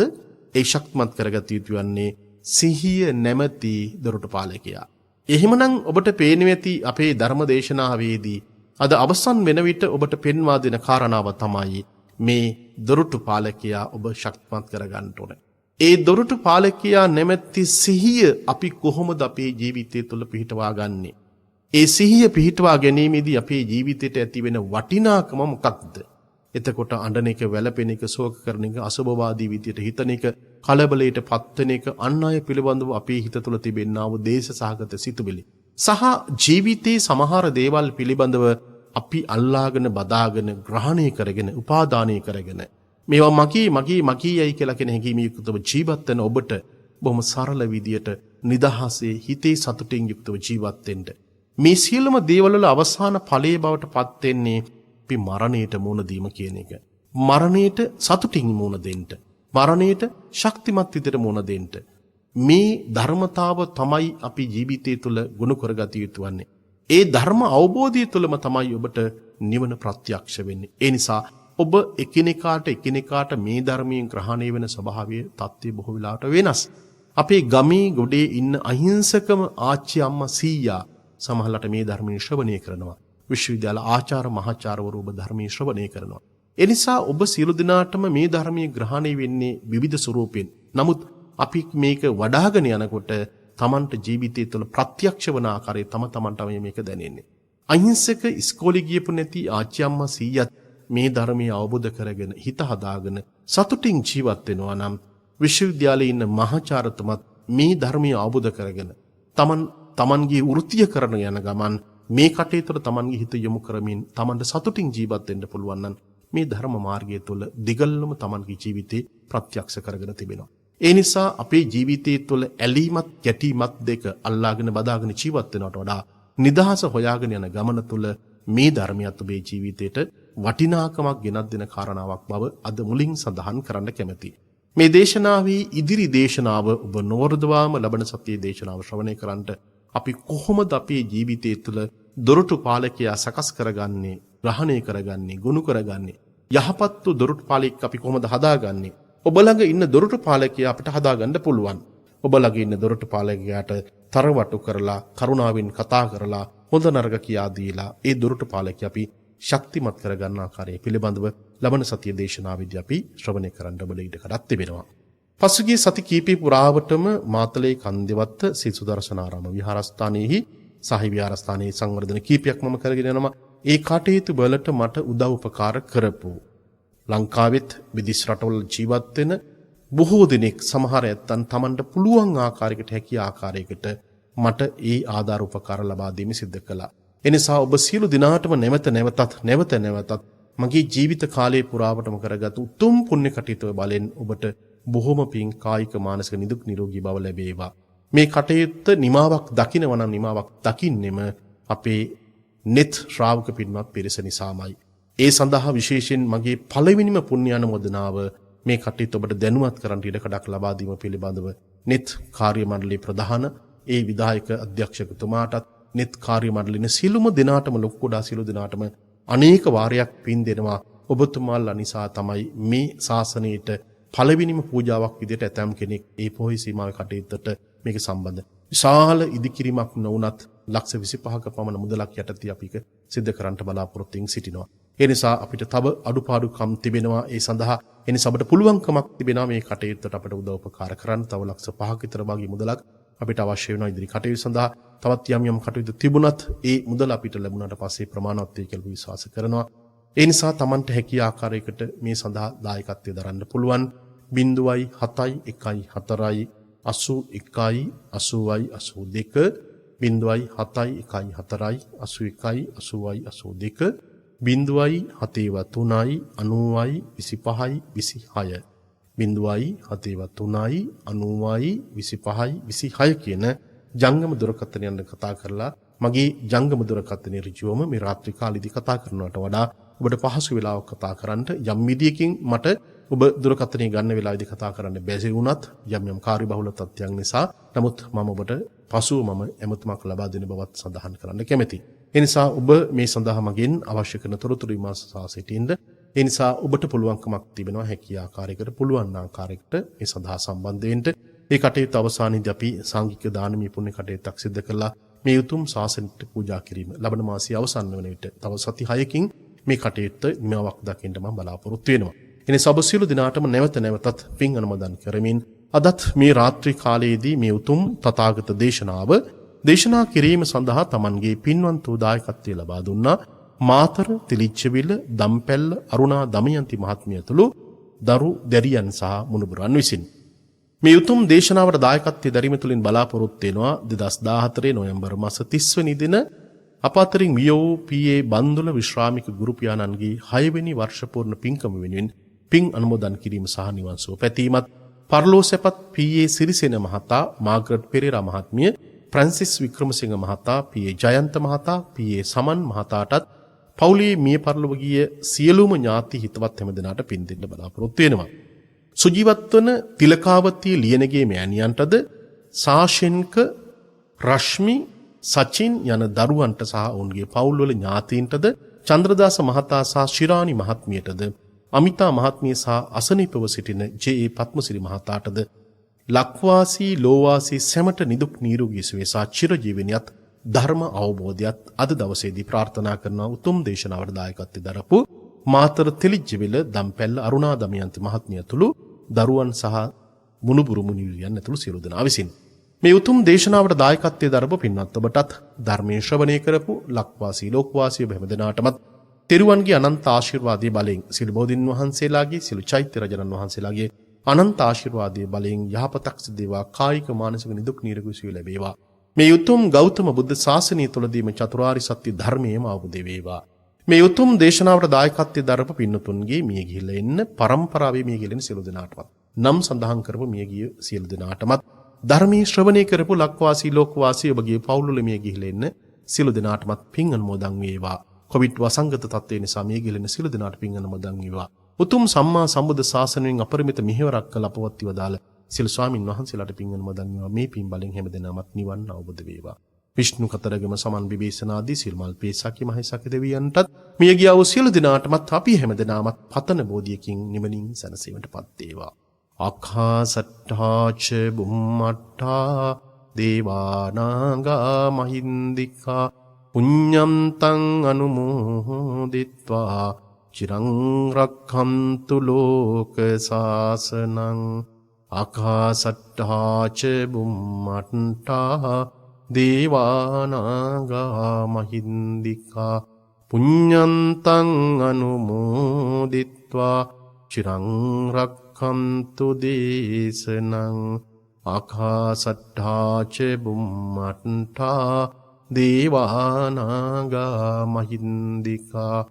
ඒ ශක්තිමත් කරගත යුතු වන්නේ සිහිය නැමැති දොරටු පාලකයා. එහෙමනම් ඔබට පේනවා ඇති අපේ ධර්ම දේශනාවේදී අද අවසන් වෙන විට ඔබට පෙන්වා දෙන කාරණාව තමයි මේ දොරටු පාලකයා ඔබ ශක්තිමත් කරගන්න ඕනේ. ඒ දොරටු පාලකයා නැමැති සිහිය අපි කොහොමද අපේ ජීවිතය තුළ පිහිටවා ගන්නේ? ඒ සිහිය පිහිටවා ගැනීමේදී අපේ ජීවිතයට ඇති වෙන වටිනාකම මොකක්ද? එතකොට අඬන එක, වැළපෙන එක, ශෝක කරන එක, අසුභවාදී විදියට හිතන එක, කලබලයට පත්වෙන එක, අන් අය පිළිබඳව අපේ හිත තුළ තිබෙනා වූ දේශ සහගත සිතුවිලි සහ ජීවිතයේ සමහර දේවල් පිළිබඳව අපි අල්ලාගෙන බදාගෙන ග්‍රහණය කරගෙන උපාදානය කරගෙන මේවා මගේ යයි කියලා කෙන හැඟීම යුක්තව ජීවත් වෙන ඔබට බොහොම සරල විදියට නිදහසේ හිතේ සතුටින් යුක්තව ජීවත් වෙන්න මේ සියලුම දේවල් වල අවසාන ඵලයේ බවට පත් වෙන්නේ අපි මරණයට මුහුණ දීම කියන එක. මරණයට සතුටින් මුහුණ දෙන්න. මරණයට ශක්තිමත් විදියට මුහුණ දෙන්න. මේ ධර්මතාව තමයි අපි ජීවිතය තුළ ගුණ කරගත යුතු වන්නේ. ඒ ධර්ම අවබෝධය තුළම තමයි ඔබට නිවන ප්‍රත්‍යක්ෂ වෙන්නේ. ඒ නිසා ඔබ එකිනෙකාට මේ ධර්මයෙන් ග්‍රහණය වෙන ස්වභාවයේ தත්ත්වය බොහෝ වෙලාවට වෙනස්. අපේ ගමේ ගොඩේ ඉන්න අහිංසකම ආච්චි අම්මා සීයා සමහරවිට මේ ධර්මයේ ශ්‍රවණය කරනවා. විශ්වවිද්‍යාල ආචාර්ය මහාචාර්යවරු ඔබ ධර්මයේ ශ්‍රවණය කරනවා. ඒ නිසා ඔබ සියලු දෙනාටම මේ ධර්මයේ ග්‍රහණය වෙන්නේ විවිධ ස්වරූපෙන්. නමුත් අපි මේක වඩාගෙන යනකොට තමන්ට ජීවිතය තුළ ප්‍රත්‍යක්ෂ වන ආකාරයේ තමන්ට මේක දැනෙන්නේ. අහිංසක ඉස්කෝලේ ගියපු නැති ආච්චි අම්මා සීයත් මේ ධර්මයේ අවබෝධ කරගෙන හිත හදාගෙන සතුටින් ජීවත් වෙනවා නම් විශ්වවිද්‍යාලයේ ඉන්න මහාචාර්යතුමත් මේ ධර්මයේ අවබෝධ කරගෙන තමන්ගේ වෘත්තිය කරන යන ගමන් මේ කටයුතු තමන්ගේ හිත යොමු කරමින් තමන්ට සතුටින් ජීවත් වෙන්න පුළුවන් නම් මේ ධර්ම මාර්ගය තුළ දිගල්ලම තමන්ගේ ජීවිතේ ප්‍රත්‍යක්ෂ කරගෙන තිබෙනවා. ඒ නිසා අපේ ජීවිතයේ තුළ ඇලීමත් ගැටීමත් දෙක අල්ලාගෙන බදාගෙන ජීවත් වෙනවට වඩා නිදහස හොයාගෙන යන ගමන තුළ මේ ධර්මයත් ඔබේ ජීවිතයට වටිනාකමක් ගෙනත් දෙන කාරණාවක් බව අද මුලින් සඳහන් කරන්න කැමැතියි. මේ දේශනාවේ ඉදිරි දේශනාව ඔබ නොවරදවාම ලබන සතියේ දේශනාව ශ්‍රවණය කරන්නට අපි කොහොමද අපේ ජීවිතය තුළ දොරටු පාලකයා සකස් කරගන්නේ, ග්‍රහණය කරගන්නේ, ගුණ කරගන්නේ, යහපත් වූ දොරටු පාලකෙක් අපි කොහොමද හදාගන්නේ? ඔබ ළඟ ඉන්න දොරටු පාලකයා අපිට හදාගන්න පුළුවන්. ඔබ ළඟ ඉන්න දොරටු පාලකයාට තරවටු කරලා, කරුණාවෙන් කතා කරලා, හොඳ නරක කියා දීලා ඒ දොරටු පාලකයා අපි ශක්තිමත් කරගන්න ආකාරය පිළිබඳව ලබන සතියේ දේශනාවේදී අපි ශ්‍රවණය කරන්න ඔබ ඊට කඩක් තිබෙනවා. පසුගිය සති කීපය පුරාවටම මාතලේ කන්දෙවත්ත ශ්‍රී සුදර්ශනාරාම විහාරස්ථානයේහි සහි විහාරස්ථානයේ සංවර්ධන කීපයක් මම කරගෙන යනවා. ඒ කටයුතු වලට මට උදව් උපකාර කරපු ලංකාවෙත් විදේශ රටවල ජීවත් වෙන බොහෝ දෙනෙක්, සමහර ඇත්තන් Tamanට පුළුවන් ආකාරයකට හැකිය ආකාරයකට මට ඒ ආධාර උපකාර ලබා දීම සිද්ධ කළා. එනිසා ඔබ සියලු දිනාටම නැවත නැවතත් මගේ ජීවිත කාලය පුරාවටම කරගත් උතුම් පුණ්‍ය කටයුතු බලෙන් ඔබට බොහොම පින්, කායික මානසික නිදුක් නිරෝගී බව ලැබේවා. මේ කටයුත්ත නිමාවක් දකිනවා නම් නිමාවක් දකින්නෙම අපේ net ශ්‍රාවක පින්වත් පිරිස නිසාමයි. ඒ සඳහා විශේෂයෙන් මගේ පළවෙනිම පුණ්‍ය අනුමೋದනාව මේ කටයුත්ත ඔබට දැනුවත් කරන්න ඉඩකඩක් ලබා දීම පිළිබඳව net කාර්ය මණ්ඩලයේ ප්‍රධාන ඒ විධායක අධ්‍යක්ෂකතුමාටත් net කාර්ය මණ්ඩලයේ සියලුම දෙනාටම ලොකු කුඩා සියලු දෙනාටම අනේක වාරයක් පින් දෙනවා. ඔබතුමාලා නිසා තමයි මේ ශාසනයට පළවෙනිම පූජාවක් විදිහට ඇතම් කෙනෙක් ඒ පොහොය සීමාවේ කටයුත්තට මේක සම්බන්ධ. විශාල ඉදිකිරීමක් නොවුනත් ලක්ෂ 25ක පමණ මුදලක් යටතේ අපි සිද්ධ කරන්නට බලාපොරොත්තු වෙමින් සිටිනවා. ඒ නිසා අපිට තව අඩුපාඩුකම් තිබෙනවා. ඒ සඳහා එනිසා අපිට පුළුවන්කමක් තිබෙනවා මේ කටයුත්තට අපිට උදව් උපකාර කරන්න. තව ලක්ෂ 5ක විතර වගේ මුදලක් අපිට අවශ්‍ය වෙනවා ඉදිරි කටයුතු සඳහා. තවත් යම් කටයුතු තිබුණත් ඒ මුදල අපිට ලැබුණාට පස්සේ ප්‍රමාණවත් වේ කියලා විශ්වාස කරනවා. ඒ නිසා Tamanට හැකි ආකාරයකට මේ සඳහා දායකත්වය දරන්න පුළුවන්. 0.71 4 81 80 82 0.71 4 81 80 82 0.73 90 25 26 0.73 90 25 26 කියන ජංගම දුරකථනයෙන් කතා කරලා මගේ ජංගම දුරකථනයේ ඍජුවම මේ රාත්‍රී කාලෙදී කතා කරනවට වඩා ඔබට පහසු වෙලාවක කතා කරන්න යම් විදියකින් මට ඔබ දුරකථනය ගන්න වෙලාවේදී කතා කරන්න බැරි වුණත් යම් කාර්යබහුල තත්ත්වයන් නිසා නමුත් මම ඔබට පසුව මම එමතුමක් ලබා දෙන බවත් සඳහන් කරන්න කැමැතියි. ඒ නිසා ඔබ මේ සඳහා මගෙන් අවශ්‍ය කරන තොරතුරු විමසා සිටින්න. ඒ නිසා ඔබට පුළුවන්කමක් තිබෙනවා හැකිය ආකාරයකට පුළුවන් ආකාරයකට මේ සඳහා සම්බන්ධ වෙන්න. ඒ කටයුතු අවසානයේදී අපි සාංගික දානමය පුණ්‍ය කටයුත්තක් සිදු කළා. මේ උතුම් ශාසනයට පූජා කිරීම ලබන මාසයේ අවසන් වන විට තව සති 6කින් මේ කටයුත්ත නිමාවක් දකින්න මම බලාපොරොත්තු වෙනවා. එනේ සබ සියලු දිනාටම නැවත නැවතත් පින් අනුමෝදන් කරමින් අදත් මේ රාත්‍රී කාලයේදී මේ උතුම් තථාගත දේශනාව දේශනා කිරීම සඳහා Tamanගේ පින්වන්ත දායකත්වය ලබා දුන්නා. මාතර තිලිච්ඡවිල දම්පැල්ල අරුණා දමයන්ති මහත්මිය ඇතුළු දරු දැරියන් සහ මුණුබුරන් විසින් මේ උතුම් දේශනාවට දායකත්වයේ දැරීම තුළින් බලාපොරොත්තු වෙනවා 2014 නොවැම්බර් මාස 30 වෙනි දින අප අතරින් වියෝ පී.ඒ. බන්දුල විශ්‍රාමික ගුරු පියාණන්ගේ 6 වෙනි වර්ෂ පූර්ණ පින්කම වෙනුවෙන් පින් අනුමෝදන් කිරීම සහ නිවන් සුව පැතීමත් පරලෝසෙපත් පී.ඒ. සිරිසේන මහතා මාග්‍රට් පෙරේරා මහත්මිය ෆ්‍රැන්සිස් වික්‍රමසිංහ මහතා පී.ඒ. ජයන්ත මහතා පී.ඒ. සමන් මහතාටත් පවුලේ මිය පරලොව ගිය සියලුම ඥාති හිතවත් හැම දෙනාට පින් දෙන්න බලාපොරොත්තු වෙනවා. සුජීවත් වන තිලකාවතී ලියනගේ මෑණියන්ටද සාෂෙන්ක රශ්මි සචින් යන දරුවන්ට සහ ඔවුන්ගේ පවුල්වල ඥාතීන්ටද චන්ද්‍රදාස මහතා සහ ශිරාණි මහත්මියටද අමිතා මහත්මිය සහ අසනීපව සිටින ජේ.ඒ. පත්මසිරි මහතාටද ලක්වාසී ලෝවාසී සැමට නිදුක් නිරෝගී සුවය සහ චිරජීවනයත් ධර්ම අවබෝධයත් අද දවසේදී ප්‍රාර්ථනා කරන උතුම් දේශනාවට දායකත්වයෙන් දරපු මාතර තෙලිජ්ජවිල දම්පැල්ල අරුණා දමයන්ති මහත්මිය ඇතුළු දරුවන් සහ මුණුබුරු මුනිවියන් ඇතුළු සියලු දෙනා විසින් මේ උතුම් දේශනාවට දායකත්වයෙන් දරපු පින්වත් ඔබටත් ධර්මයේ ශ්‍රවණය කරපු ලක්වාසී ලෝකවාසී හැම දෙනාටමත් තෙරුවන්ගේ අනන්ත ආශිර්වාදයේ බලයෙන් සිළු බෝධින් වහන්සේලාගේ සිළු චෛත්‍ය රජනන් වහන්සේලාගේ අනන්ත ආශිර්වාදයේ බලයෙන් යහපතක් සිදේවා කායික මානසික නිදුක් නිරෝගී සුවය ලැබේවා. මේ උතුම් ගෞතම බුද්ධ ශාසනය තුළදීම චතුරාර්ය සත්‍ය ධර්මයේම අවබෝධ වේවා. මේ උතුම් දේශනාවට දායකත්වයෙන් දරපු පින්නතුන්ගේ මිය ගිහිල්ලා එන්න පරම්පරාවේ මිය ගිලින සියලු දෙනාටවත් නම් සඳහන් කරපු මිය ගිය සියලු දෙනාටමත් ධර්මයේ ශ්‍රවණය කරපු ලක්වාසී ලෝකවාසී ඔබගේ පවුල්වල මිය ගිහිල්ලා එන්න සියලු දෙනාටමත් පින් අනුමෝදන් වේවා. කොවිඩ් වසංගත තත්ත්වය නිසා මිය ගිලින සියලු දෙනාට පින් අනුමෝදන් වේවා. උතුම් සම්මා සම්බුද්ධ ශාසනයෙන් අපරිමිත මිහිවරක් කළ අපවත් වදාළ සියලු ස්වාමින් වහන්සේලාට පින් අනුමෝදන් වේවා. මේ පින් බලෙන් හැම දෙනාමත් නිවන් අවබෝධ වේවා. විෂ්ණු කතරගම සමන් විභීෂණාදී සිල්මල් පේසකි මහේසක දෙවියන්ටත් මිය ගියා වූ සියලු දෙනාටමත් අපි හැම දෙනාමත් පතන බෝධියකින් නිවනින් සැනසීමටපත් වේවා. ආඛාසට්ඨාච බුම්මට්ඨා දේවානාගා මහින්దికා පුඤ්ඤන්තං අනුමෝදිත්වා චිරං රක්ඛන්තු ලෝක සාසනං. ආකාසට්ඨාච බුම්මට්ඨා දේවානාගා මහින්దికා පුඤ්ඤන්තං අනුමෝදිත්වා චිරං රක්ඛන්තු දේශනං. ආකාසට්ඨාච බුම්මට්ඨා දේවානාගා මහින්దికා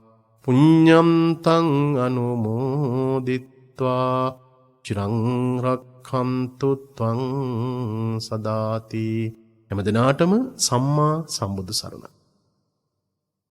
පුඤ්ඤන්තං අනුමෝදිත්වා චිරං රක්ඛන්තු ත්වං සදාති. හැම දිනාටම සම්මා සම්බුදු සරණයි.